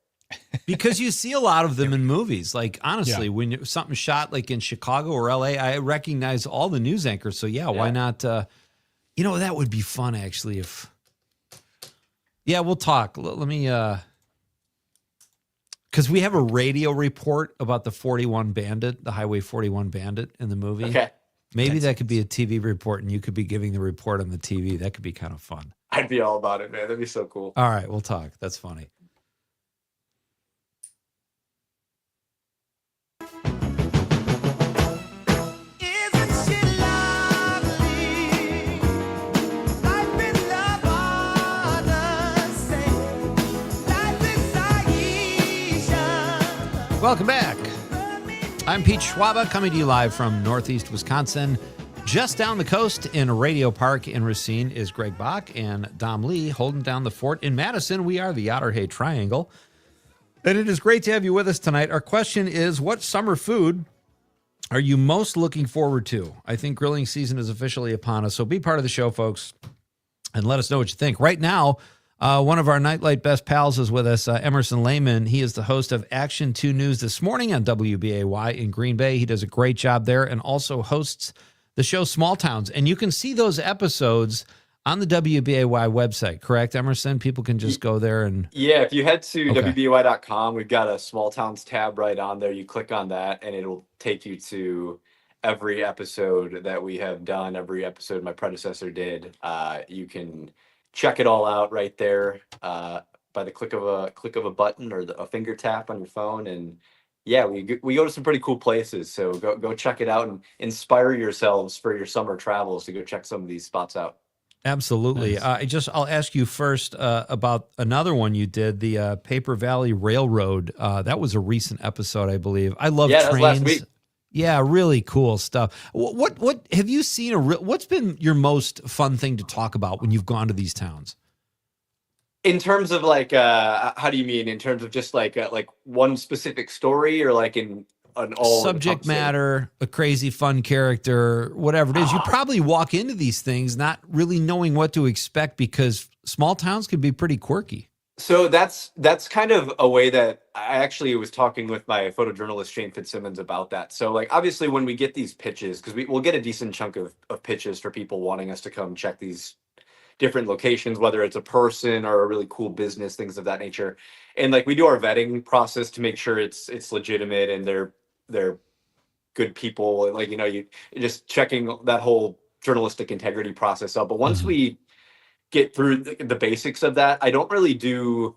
Because you see a lot of them in movies. Like honestly, when something's shot like in Chicago or LA, I recognize all the news anchors. So why not? You know, that would be fun actually. We'll talk. Let me. Because we have a radio report about the 41 Bandit, the Highway 41 Bandit in the movie. Okay. Maybe that could be a TV report, and you could be giving the report on the TV. That could be kind of fun. I'd be all about it, man. That'd be so cool. All right, we'll talk. That's funny. Welcome back. I'm Pete Schwaba, coming to you live from Northeast Wisconsin. Just down the coast in Radio Park in Racine is Greg Bach and Dom Lee holding down the fort in Madison. We are the Otter Hay Triangle. And it is great to have you with us tonight. Our question is, what summer food are you most looking forward to? I think grilling season is officially upon us, so be part of the show, folks, and let us know what you think. Right now, one of our Nite Lite best pals is with us, Emerson Lehman. He is the host of Action 2 News This Morning on WBAY in Green Bay. He does a great job there and also hosts the show Small Towns, and you can see those episodes on the WBAY website, correct, Emerson? People can just go there and... Yeah, if you head to Okay. WBAY.com, we've got a Small Towns tab right on there. You click on that, and it'll take you to every episode that we have done, every episode my predecessor did. You can check it all out right there by the click of a button or a finger tap on your phone. And yeah, we go to some pretty cool places. So go check it out and inspire yourselves for your summer travels to go check some of these spots out. Absolutely. Nice. I'll ask you first about another one you did, the Paper Valley Railroad. That was a recent episode, I believe. I love that was trains. last week. Yeah, really cool stuff. What have you seen? What's been your most fun thing to talk about when you've gone to these towns? In terms of like, how do you mean? In terms of just like one specific story, or like in an all Subject matter, a crazy fun character, whatever it is. You probably walk into these things not really knowing what to expect because small towns can be pretty quirky. So that's kind of a way that I actually was talking with my photojournalist Shane Fitzsimmons about that. So like obviously when we get these pitches, because we'll get a decent chunk of pitches for people wanting us to come check these different locations, whether it's a person or a really cool business, things of that nature. And like we do our vetting process to make sure it's legitimate and they're good people. Like, you just checking that whole journalistic integrity process up. But once we get through the basics of that, I don't really do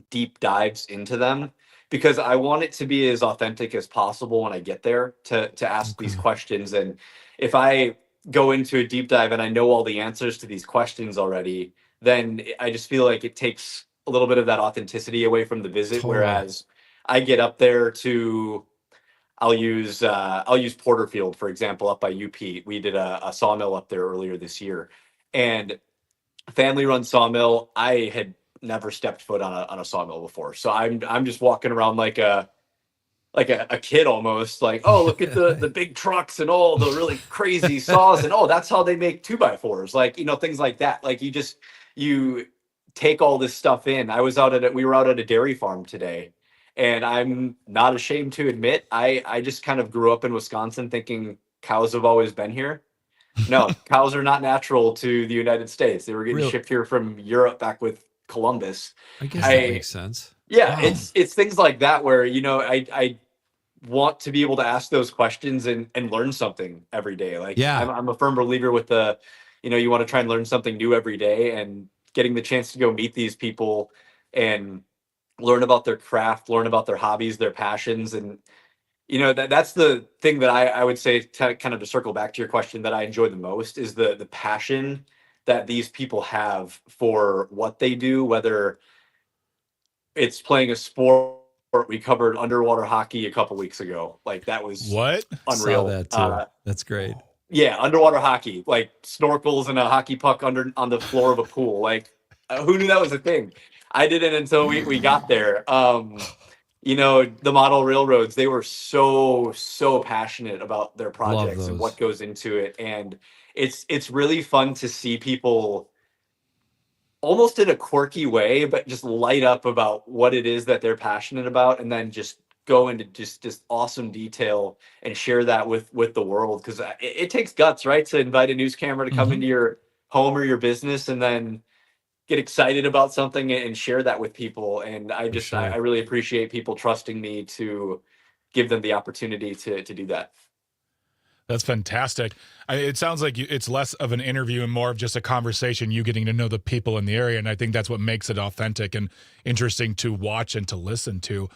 deep dives into them because I want it to be as authentic as possible when I get there to ask these questions. And if I go into a deep dive and I know all the answers to these questions already, then I just feel like it takes a little bit of that authenticity away from the visit. Totally. Whereas I get up there to, I'll use Porterfield, for example, up by UP. We did a sawmill up there earlier this year, and family-run sawmill. I had never stepped foot on a sawmill before, so I'm just walking around like a kid almost, like, oh, look at the big trucks and all the really crazy saws, and oh, that's how they make 2x4s, like, things like that. Like you take all this stuff in. We were out at a dairy farm today, and I'm not ashamed to admit I just kind of grew up in Wisconsin thinking cows have always been here. No, cows are not natural to the United States. They were getting shipped here from Europe back with Columbus. I guess that makes sense. Yeah, wow. It's things like that where, I want to be able to ask those questions and learn something every day. Like, yeah. I'm a firm believer with you want to try and learn something new every day, and getting the chance to go meet these people and learn about their craft, learn about their hobbies, their passions. And, that's the thing that I would say, kind of to circle back to your question, that I enjoy the most is the passion that these people have for what they do, whether it's playing a sport. We covered underwater hockey a couple weeks ago. Like, that was what? Unreal. Saw that too. That's great. Yeah, underwater hockey, like snorkels and a hockey puck on the floor of a pool. Like, who knew that was a thing? I didn't until we got there. The model railroads, they were so passionate about their projects and what goes into it. And it's really fun to see people almost in a quirky way, but just light up about what it is that they're passionate about, and then just go into just awesome detail and share that with the world. Because it takes guts, right, to invite a news camera to come into your home or your business and then get excited about something and share that with people. And I really appreciate people trusting me to give them the opportunity to do that. That's fantastic. It sounds like it's less of an interview and more of just a conversation, you getting to know the people in the area. And I think that's what makes it authentic and interesting to watch and to listen to.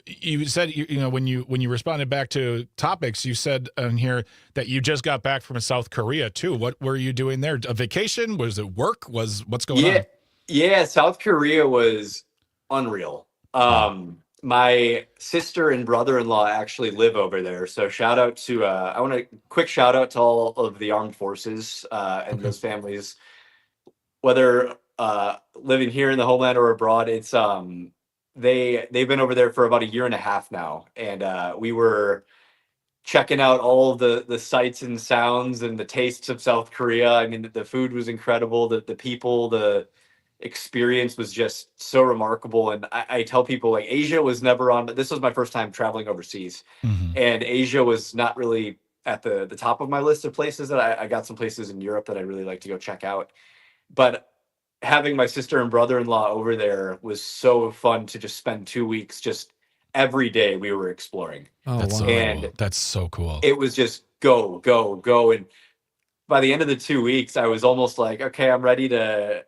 You said, when you responded back to topics, you said on here that you just got back from South Korea too. What were you doing there? A vacation? Was it work? What's going on? Yeah. South Korea was unreal. My sister and brother-in-law actually live over there. So shout out to, I want a quick shout out to all of the armed forces and those families, whether living here in the homeland or abroad. It's they've been over there for about 1.5 years now. And we were checking out all of the sights and sounds and the tastes of South Korea. I mean, the food was incredible. The people, the experience was just so remarkable. And I tell people, like, Asia was never on, but this was my first time traveling overseas, and Asia was not really at the top of my list of places that I got some places in Europe that I really like to go check out. But having my sister and brother-in-law over there was so fun to just spend 2 weeks, just every day we were exploring. Oh, That's wow. so And cool. That's so cool. it was just go, go, go. And by the end of the 2 weeks, I was almost like, okay, I'm ready to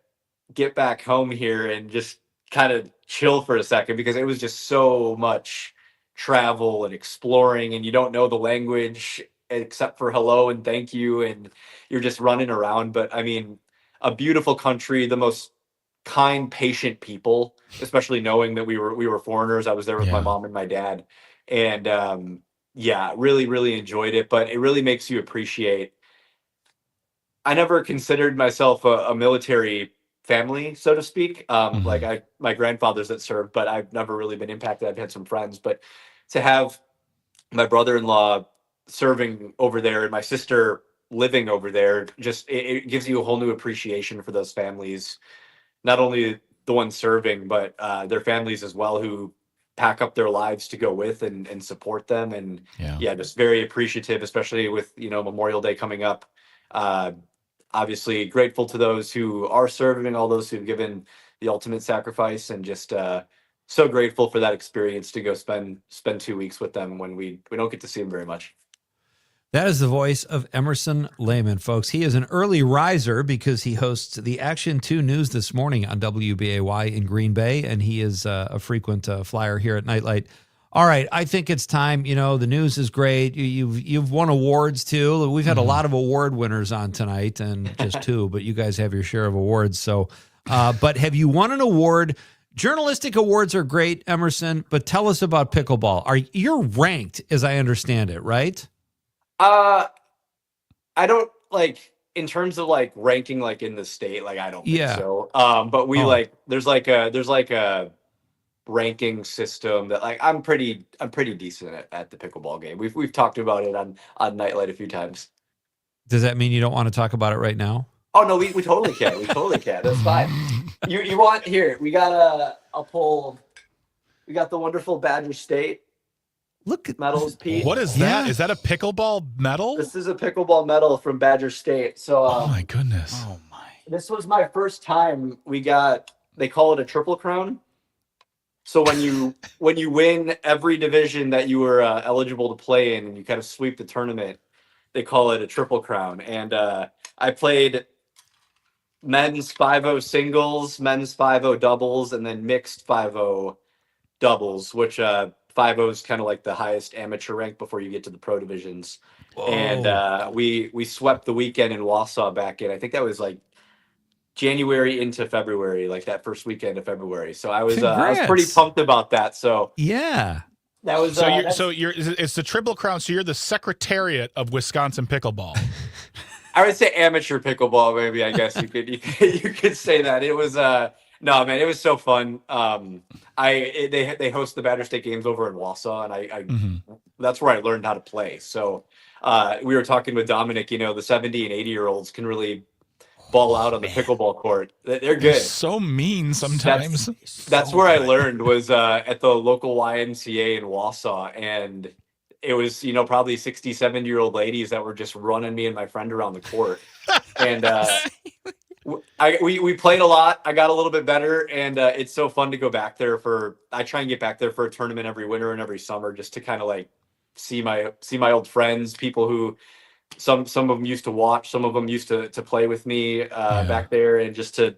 get back home here and just kind of chill for a second, because it was just so much travel and exploring, and you don't know the language except for hello and thank you, and you're just running around. But I mean, a beautiful country, the most kind, patient people, especially knowing that we were foreigners. I was there with my Yeah. mom and my dad, and yeah, really, really enjoyed it. But it really makes you appreciate. I never considered myself a military family, so to speak. Like my grandfather's that served, but I've never really been impacted. I've had some friends, but to have my brother-in-law serving over there and my sister living over there, just it gives you a whole new appreciation for those families. Not only the ones serving, but their families as well, who pack up their lives to go with and support them. And yeah, just very appreciative, especially with, Memorial Day coming up. Obviously grateful to those who are serving and all those who've given the ultimate sacrifice, and just so grateful for that experience to go spend 2 weeks with them when we don't get to see them very much. That is the voice of Emerson Lehman, folks. He is an early riser because he hosts the Action 2 News this morning on WBAY in Green Bay, and he is a frequent flyer here at Nite Lite. All right, I think it's time. The news is great. You've won awards too. We've had a lot of award winners on tonight, and just 2, but you guys have your share of awards. So, but have you won an award? Journalistic awards are great, Emerson, but tell us about pickleball. You're ranked, as I understand it, right? I don't in terms of ranking in the state, I don't think so. But we there's a ranking system that I'm pretty decent at the pickleball game. We've talked about it on Nite Lite a few times. Does that mean you don't want to talk about it right now? Oh no, we totally can. We totally can. That's fine. You want here? We got I'll pull. We got the wonderful Badger State. Look at medals, Pete. What is that? Is that a pickleball medal? This is a pickleball medal from Badger State. So, oh my goodness. Oh my. This was my first time we got. They call it a triple crown. So when you win every division that you were eligible to play in, and you kind of sweep the tournament, they call it a triple crown. And I played men's 5-0 singles, men's 5-0 doubles, and then mixed 5-0 doubles, which 5-0 is kind of like the highest amateur rank before you get to the pro divisions. Whoa. And we swept the weekend in Wausau back in, I think that was January into February, that first weekend of February. So I was pretty pumped about that. So yeah, that was it's the Triple Crown. So you're the Secretariat of Wisconsin Pickleball. I would say amateur pickleball, maybe. I guess you could say that. It was no, man, it was so fun. They host the Badger State games over in Wausau, and that's where I learned how to play. So we were talking with Dominic. The 70 and 80-year-olds can really ball out on the pickleball court. They're good. They're so mean sometimes. That's where I learned was at the local YMCA in Wausau, and it was probably 60, 70-year-old ladies that were just running me and my friend around the court. And we played a lot. I got a little bit better, and it's so fun to go back there I try and get back there for a tournament every winter and every summer, just to kind of see my old friends, people who some of them used to watch, some of them used to play with me back there, and just to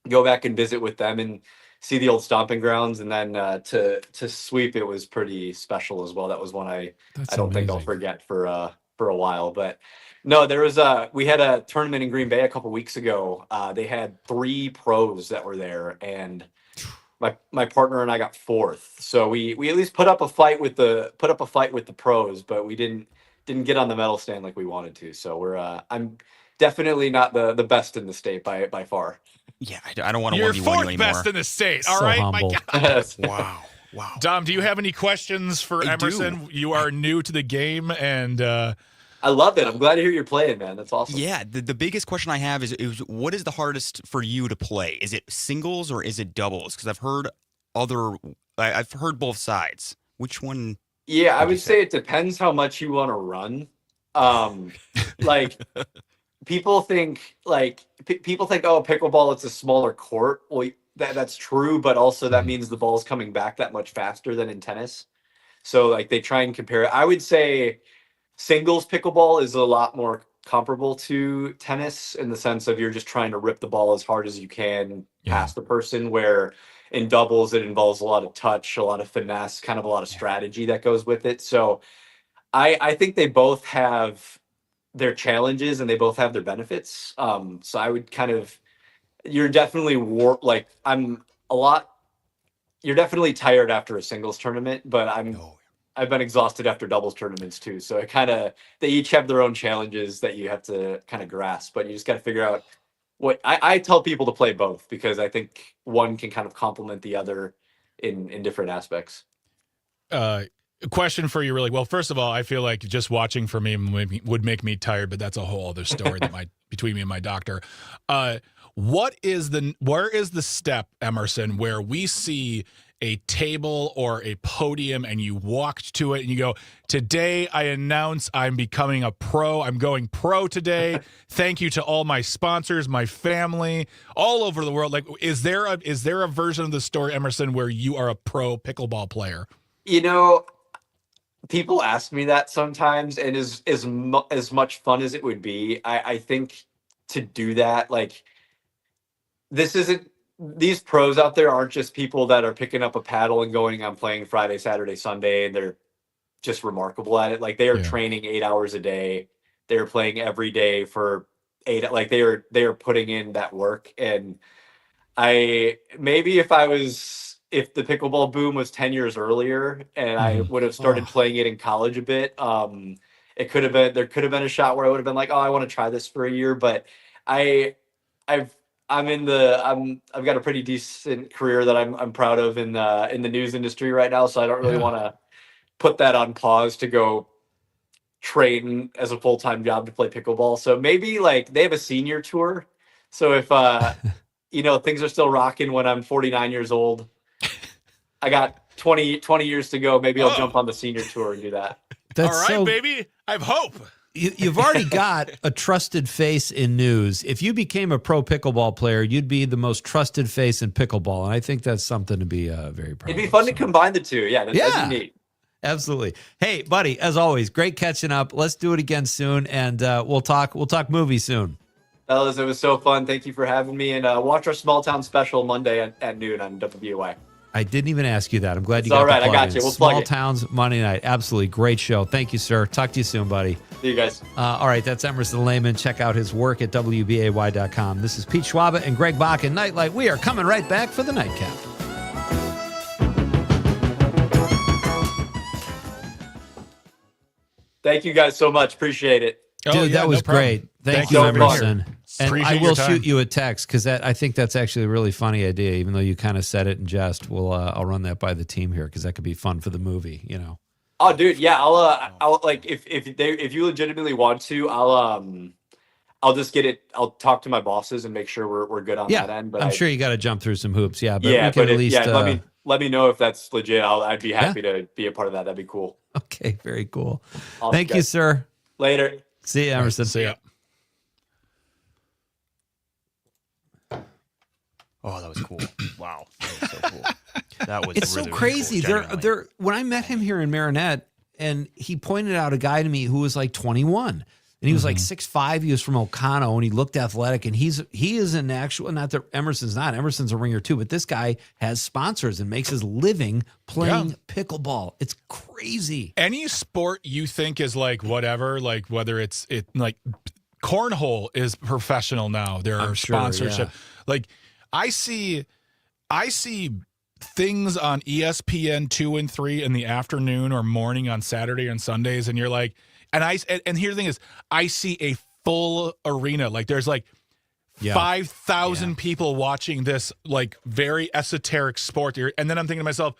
go back and visit with them and see the old stomping grounds. And then to sweep, it was pretty special as well. That was one I don't think I'll forget for a while. But no, there was we had a tournament in Green Bay a couple weeks ago. They had 3 pros that were there, and my partner and I got 4th. So we at least put up a fight with the pros, but we didn't get on the medal stand like we wanted to. So we're I'm definitely not the best in the state by far. Yeah, I don't want to 1v1 you anymore. You're 4th best in the state. All right, humble. my God. Wow. Dom, do you have any questions for Emerson? You are new to the game, and I love it. I'm glad to hear you're playing, man. That's awesome. Yeah, the biggest question I have is what is the hardest for you to play? Is it singles or is it doubles? Because I've heard both sides. Which one? Yeah, I would say it depends how much you want to run. Like people think people think, oh, pickleball, it's a smaller court. Well, that's true, but also that means the ball's coming back that much faster than in tennis. So like they try and compare it. I would say singles pickleball is a lot more comparable to tennis in the sense of you're just trying to rip the ball as hard as you can past the person, where in doubles it involves a lot of touch, a lot of finesse, kind of a lot of strategy that goes with it. So I think they both have their challenges and they both have their benefits. So I would you're definitely you're definitely tired after a singles tournament, but I've been exhausted after doubles tournaments too. So they each have their own challenges that you have to kind of grasp, but you just got to figure out what I tell people to play both, because I think one can kind of complement the other in different aspects. A question for you, really. Well, first of all, I feel like just watching for me would make me tired, but that's a whole other story between me and my doctor. Where is the step, Emerson, where we see a table or a podium and you walked to it and you go, today I announce I'm becoming a pro. I'm going pro today. Thank you to all my sponsors, my family, all over the world. Like, is there a version of the story, Emerson, where you are a pro pickleball player? People ask me that sometimes, and as much fun as it would be, I think to do that, like, these pros out there aren't just people that are picking up a paddle and going, I'm playing Friday, Saturday, Sunday, and they're just remarkable at it. Like, they are training 8 hours a day. They're playing every day for 8. Like, they are putting in that work. And maybe if the pickleball boom was 10 years earlier and I would have started playing it in college a bit, there could have been a shot where I would have been like, oh, I want to try this for a year. But I've got a pretty decent career that I'm proud of in the news industry right now. So I don't really want to put that on pause to go train as a full-time job to play pickleball. So maybe like they have a senior tour. So if, things are still rocking when I'm 49 years old, I got 20 years to go. Maybe I'll jump on the senior tour and do that. All right, baby. I have hope. You've already got a trusted face in news. If you became a pro pickleball player, you'd be the most trusted face in pickleball. And I think that's something to be very proud of. It'd be fun to combine the two. Yeah, that'd be neat. Absolutely. Hey, buddy, as always, great catching up. Let's do it again soon, and we'll talk movies soon. Fellas, it was so fun. Thank you for having me. And watch our Small Town Special Monday at noon on WBOY. I didn't even ask you that. I'm glad you got the plug. All right, I got you. We'll Small plug it. Towns, Monday night. Absolutely. Great show. Thank you, sir. Talk to you soon, buddy. See you guys. All right, that's Emerson Lehman. Check out his work at WBAY.com. This is Pete Schwaba and Greg Bach and Nite Lite. We are coming right back for the nightcap. Thank you guys so much. Appreciate it. Dude, that was great. Thank you, Emerson. And I will shoot you a text because I think that's actually a really funny idea. Even though you kind of said it in jest, I'll run that by the team here because that could be fun for the movie. Oh, dude, yeah. I'll like if you legitimately want to, I'll just get it. I'll talk to my bosses and make sure we're good on that end. But I'm sure you got to jump through some hoops. Yeah, but yeah, we can at least let me know if that's legit. I'd be happy to be a part of that. That'd be cool. Okay, very cool. Awesome, Thank you, sir. Later. See you, Emerson. See ya. Oh, that was cool. Wow. That was so cool. That was It's really, so crazy. Really cool, they're when I met him here in Marinette, and he pointed out a guy to me who was like 21. And he was like 6'5". He was from Ocano, and he looked athletic. And he is an actual, not that Emerson's not. Emerson's a ringer too, but this guy has sponsors and makes his living playing pickleball. It's crazy. Any sport you think is like whatever, like whether it's like cornhole is professional now. There are sponsorship. Like I see things on ESPN 2 and 3 in the afternoon or morning on Saturday and Sundays, and you're like, and here's the thing is, I see a full arena. Like there's like 5,000 people watching this like very esoteric sport. And then I'm thinking to myself,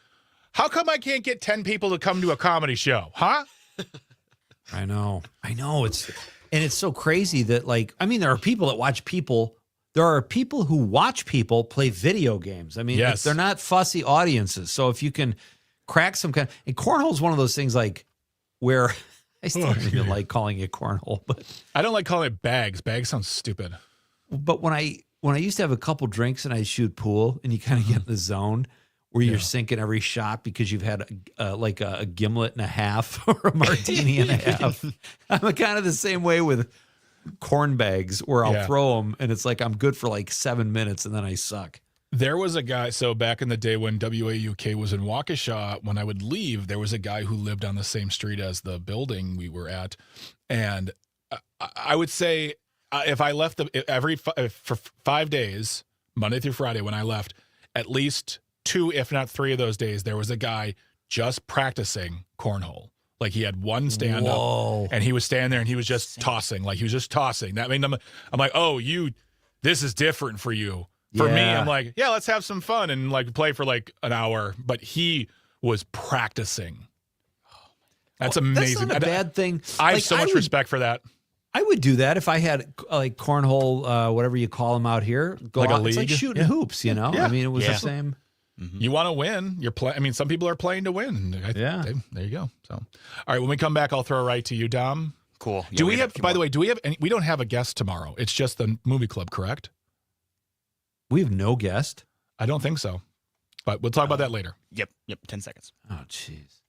how come I can't get 10 people to come to a comedy show? Huh? I know. It's so crazy that there are people that watch people. There are people who watch people play video games. I mean, they're not fussy audiences. So if you can crack some kind, and cornhole is one of those things like where I still don't even like calling it cornhole, but I don't like calling it bags. Bags sounds stupid. But when I used to have a couple drinks and I shoot pool, and you kind of get in the zone where you're sinking every shot because you've had like a gimlet and a half or a martini and a half. I'm kind of the same way with corn bags where I'll throw them and it's like I'm good for like 7 minutes and then I suck. There was a guy, so back in the day when WAUK was in Waukesha, when I would leave, there was a guy who lived on the same street as the building we were at. And I would say if I left for 5 days, Monday through Friday when I left, at least 2, if not 3 of those days, there was a guy just practicing cornhole. Like he had one stand up and he was standing there and he was just tossing. Like he was just tossing. That I'm like, oh, this is different for you. For me, I'm like, yeah, let's have some fun and like play for like an hour. But he was practicing. That's amazing. That's not a bad thing. I have so much respect for that. I would do that if I had like cornhole, whatever you call them out here. Go like out. a league? It's like shooting hoops, you know? Yeah. I mean, it was the same. Mm-hmm. You want to win. I mean, some people are playing to win. There you go. So, all right, when we come back, I'll throw it right to you, Dom. Cool. Do we have, by the way, we don't have a guest tomorrow. It's just the movie club, correct? We have no guest? I don't think so. But we'll talk about that later. Yep. 10 seconds. Oh, jeez.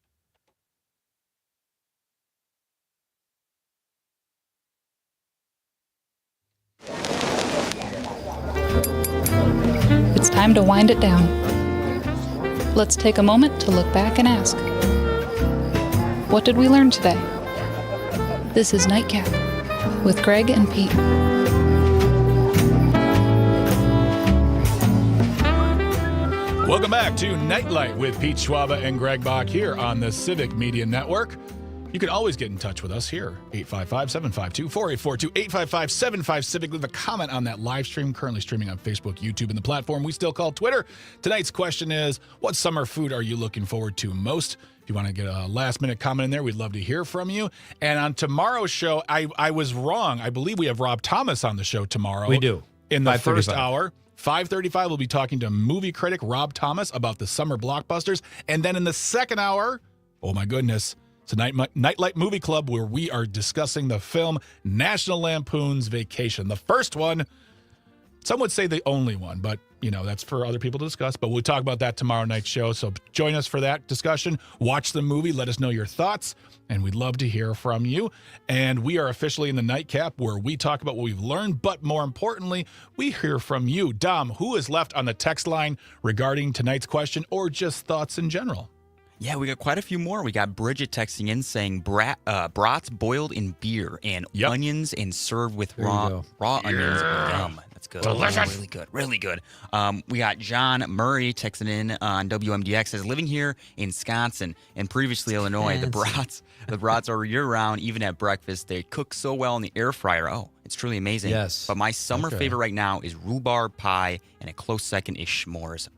It's time to wind it down. Let's take a moment to look back and ask, what did we learn today? This is Nightcap with Greg and Pete. Welcome back to Nite Lite with Pete Schwaba and Greg Bach here on the Civic Media Network. You can always get in touch with us here, 855-752-4842, 855-75-CIVIC. Leave a comment on that live stream, currently streaming on Facebook, YouTube, and the platform we still call Twitter. Tonight's question is, what summer food are you looking forward to most? If you want to get a last-minute comment in there, we'd love to hear from you. And on tomorrow's show, I was wrong. I believe we have Rob Thomas on the show tomorrow. We do. In the first hour. 5:35, we'll be talking to movie critic Rob Thomas about the summer blockbusters. And then in the second hour, oh my goodness, it's a Nite Lite Movie Club where we are discussing the film National Lampoon's Vacation. The first one, some would say the only one, but, that's for other people to discuss. But we'll talk about that tomorrow night's show. So join us for that discussion. Watch the movie. Let us know your thoughts. And we'd love to hear from you. And we are officially in the Nightcap where we talk about what we've learned. But more importantly, we hear from you. Dom, who is left on the text line regarding tonight's question or just thoughts in general? Yeah, we got quite a few more. We got Bridget texting in saying brats boiled in beer and onions and served with raw onions. Yum. That's good. Delicious. Really good. Really good. We got John Murray texting in on WMDX, says, living here in Wisconsin and previously Illinois, the brats are year-round, even at breakfast. They cook so well in the air fryer. Oh, it's truly amazing. Yes. But my summer favorite right now is rhubarb pie, and a close second is s'mores.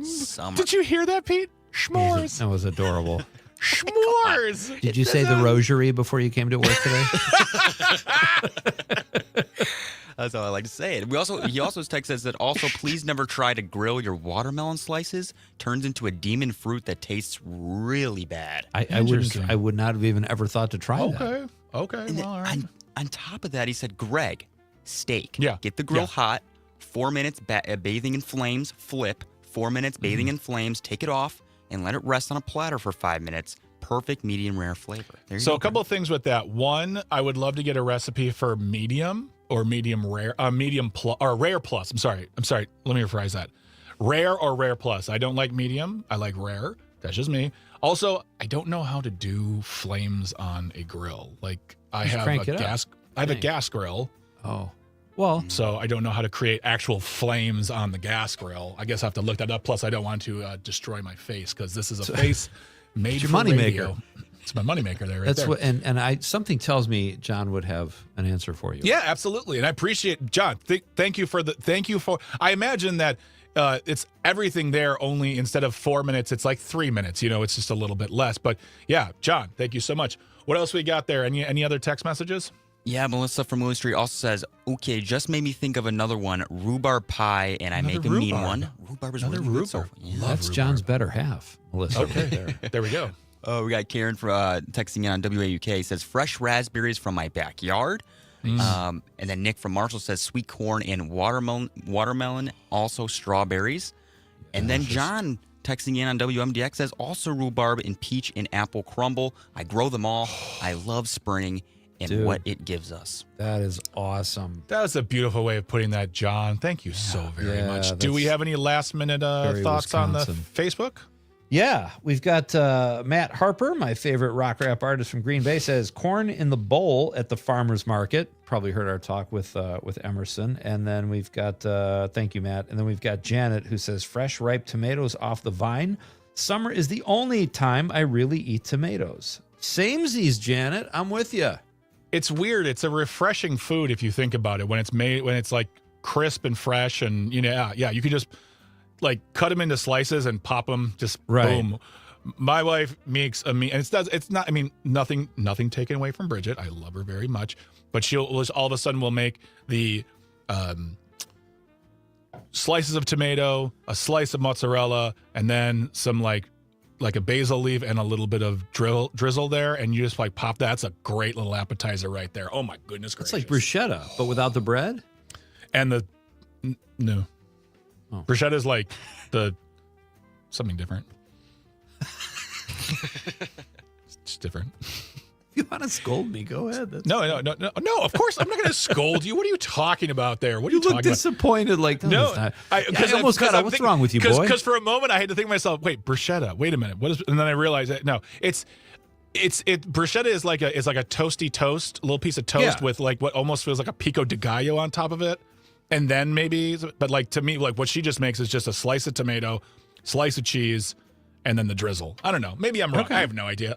Summer. Did you hear that, Pete? S'mores. That was adorable. S'mores. Did you say the rosary before you came to work today? That's how I like to say it. He also texted that also please never try to grill your watermelon slices. Turns into a demon fruit that tastes really bad. I would not have even ever thought to try that. Okay. And well, all right. on top of that, he said, Greg, steak. Yeah. Get the grill hot. 4 minutes bathing in flames. Flip. 4 minutes bathing in flames. Take it off and let it rest on a platter for 5 minutes. Perfect medium rare flavor. So a couple of things with that. One, I would love to get a recipe for medium or medium rare, medium plus or rare plus. I'm sorry. Let me rephrase that. Rare or rare plus. I don't like medium. I like rare. That's just me. Also, I don't know how to do flames on a grill. Like I have a gas grill. Oh. Well, so I don't know how to create actual flames on the gas grill. I guess I have to look that up. Plus, I don't want to destroy my face because this is a face made for money radio. maker. It's my moneymaker there. That's there. what, and something tells me John would have an answer for you. Yeah, absolutely, and I appreciate John. Thank you for. I imagine that it's everything there. Only instead of 4 minutes, it's like 3 minutes. It's just a little bit less. But yeah, John, thank you so much. What else we got there? Any other text messages? Yeah, Melissa from Louis Street also says, okay, just made me think of another one, rhubarb pie, and I make a mean one. Rhubarb is really good. So, That's John's better half, Melissa. Okay, there we go. Oh, we got Karen for texting in on WAUK. Says fresh raspberries from my backyard. And then Nick from Marshall says sweet corn and watermelon, also strawberries. And then John texting in on WMDX says also rhubarb and peach and apple crumble. I grow them all. I love spring and what it gives us. That is awesome. That was a beautiful way of putting that, John. Thank you so very much. Do we have any last minute thoughts on the Facebook? Yeah, we've got Matt Harper, my favorite rock rap artist from Green Bay, says corn in the bowl at the farmer's market. Probably heard our talk with Emerson. And then we've got, thank you, Matt. And then we've got Janet, who says fresh, ripe tomatoes off the vine. Summer is the only time I really eat tomatoes. Samesies, Janet. I'm with you. It's weird. It's a refreshing food if you think about it. When it's like crisp and fresh, and you can just like cut them into slices and pop them. Just boom. My wife makes a meat, and it's not. I mean, nothing taken away from Bridget. I love her very much, but she'll all of a sudden will make the slices of tomato, a slice of mozzarella, and then some like a basil leaf and a little bit of drizzle there, and you just like pop that. That's a great little appetizer right there. Oh my goodness gracious! It's like bruschetta, but without the bread. And no. Oh. Bruschetta is like something different. It's different. If you want to scold me, go ahead. No. Of course, I'm not going to scold you. What are you talking about there? What are you talking about? You look disappointed. Like I almost got it. What's wrong with you, boy? Because for a moment I had to think to myself, wait, bruschetta. Wait a minute. What is? And then I realized that no, it's bruschetta is like a toasty toast, a little piece of toast with like what almost feels like a pico de gallo on top of it. And then but like to me, like what she just makes is just a slice of tomato, slice of cheese, and then the drizzle. I don't know. Maybe I'm wrong. Okay. I have no idea.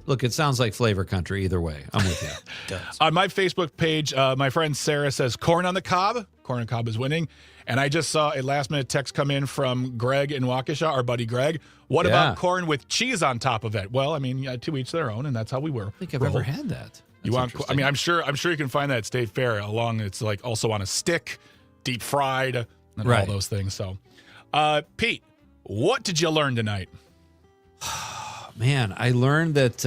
Look, it sounds like flavor country either way. I'm with you. On my Facebook page, my friend Sarah says corn on the cob. Corn on the cob is winning. And I just saw a last minute text come in from Greg in Waukesha, our buddy Greg. What about corn with cheese on top of it? Well, I mean, to each their own, and that's how we were. I think I've ever had that. You want? I mean, I'm sure you can find that at State Fair. It's like also on a stick, deep fried, and all those things. So, Pete, what did you learn tonight? Man, I learned that.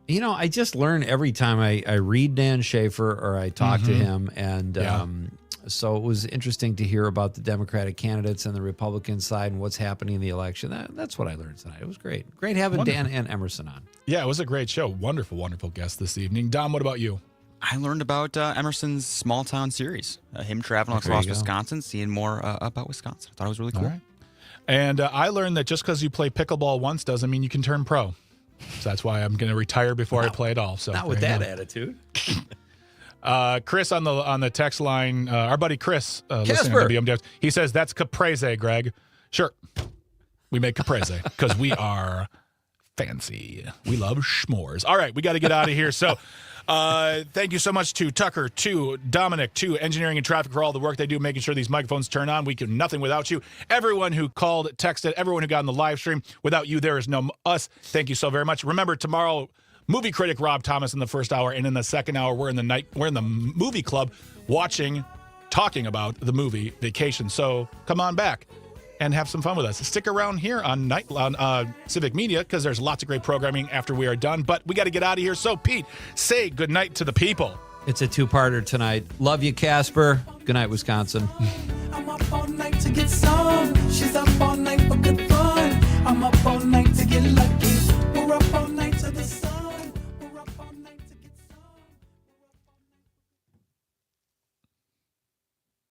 I just learn every time I read Dan Schaefer or I talk to him, and so it was interesting to hear about the Democratic candidates and the Republican side and what's happening in the election. That's what I learned tonight. It was great. Great having Dan and Emerson on. Yeah, it was a great show. Wonderful, wonderful guest this evening. Dom, what about you? I learned about Emerson's small town series, him traveling across Wisconsin, seeing more about Wisconsin. I thought it was really cool. All right. And I learned that just because you play pickleball once doesn't mean you can turn pro. So that's why I'm going to retire before I play it all. So not with that attitude. Chris on the text line, our buddy Chris, listening to BMWs, he says that's caprese, Greg. Sure, we make caprese because we are fancy. We love schmores. All right, we got to get out of here. So thank you so much to Tucker, to Dominic, to Engineering and Traffic for all the work they do making sure these microphones turn on. We can nothing without you. Everyone who called, texted, everyone who got on the live stream. Without you, there is no us. Thank you so very much. Remember, tomorrow, movie critic Rob Thomas in the first hour, and in the second hour, we're in the movie club talking about the movie Vacation. So come on back and have some fun with us. Stick around here on Civic Media because there's lots of great programming after we are done. But we got to get out of here. So, Pete, say good night to the people. It's a two-parter tonight. Love you, Casper. Good night, Wisconsin. I'm up all night to get some.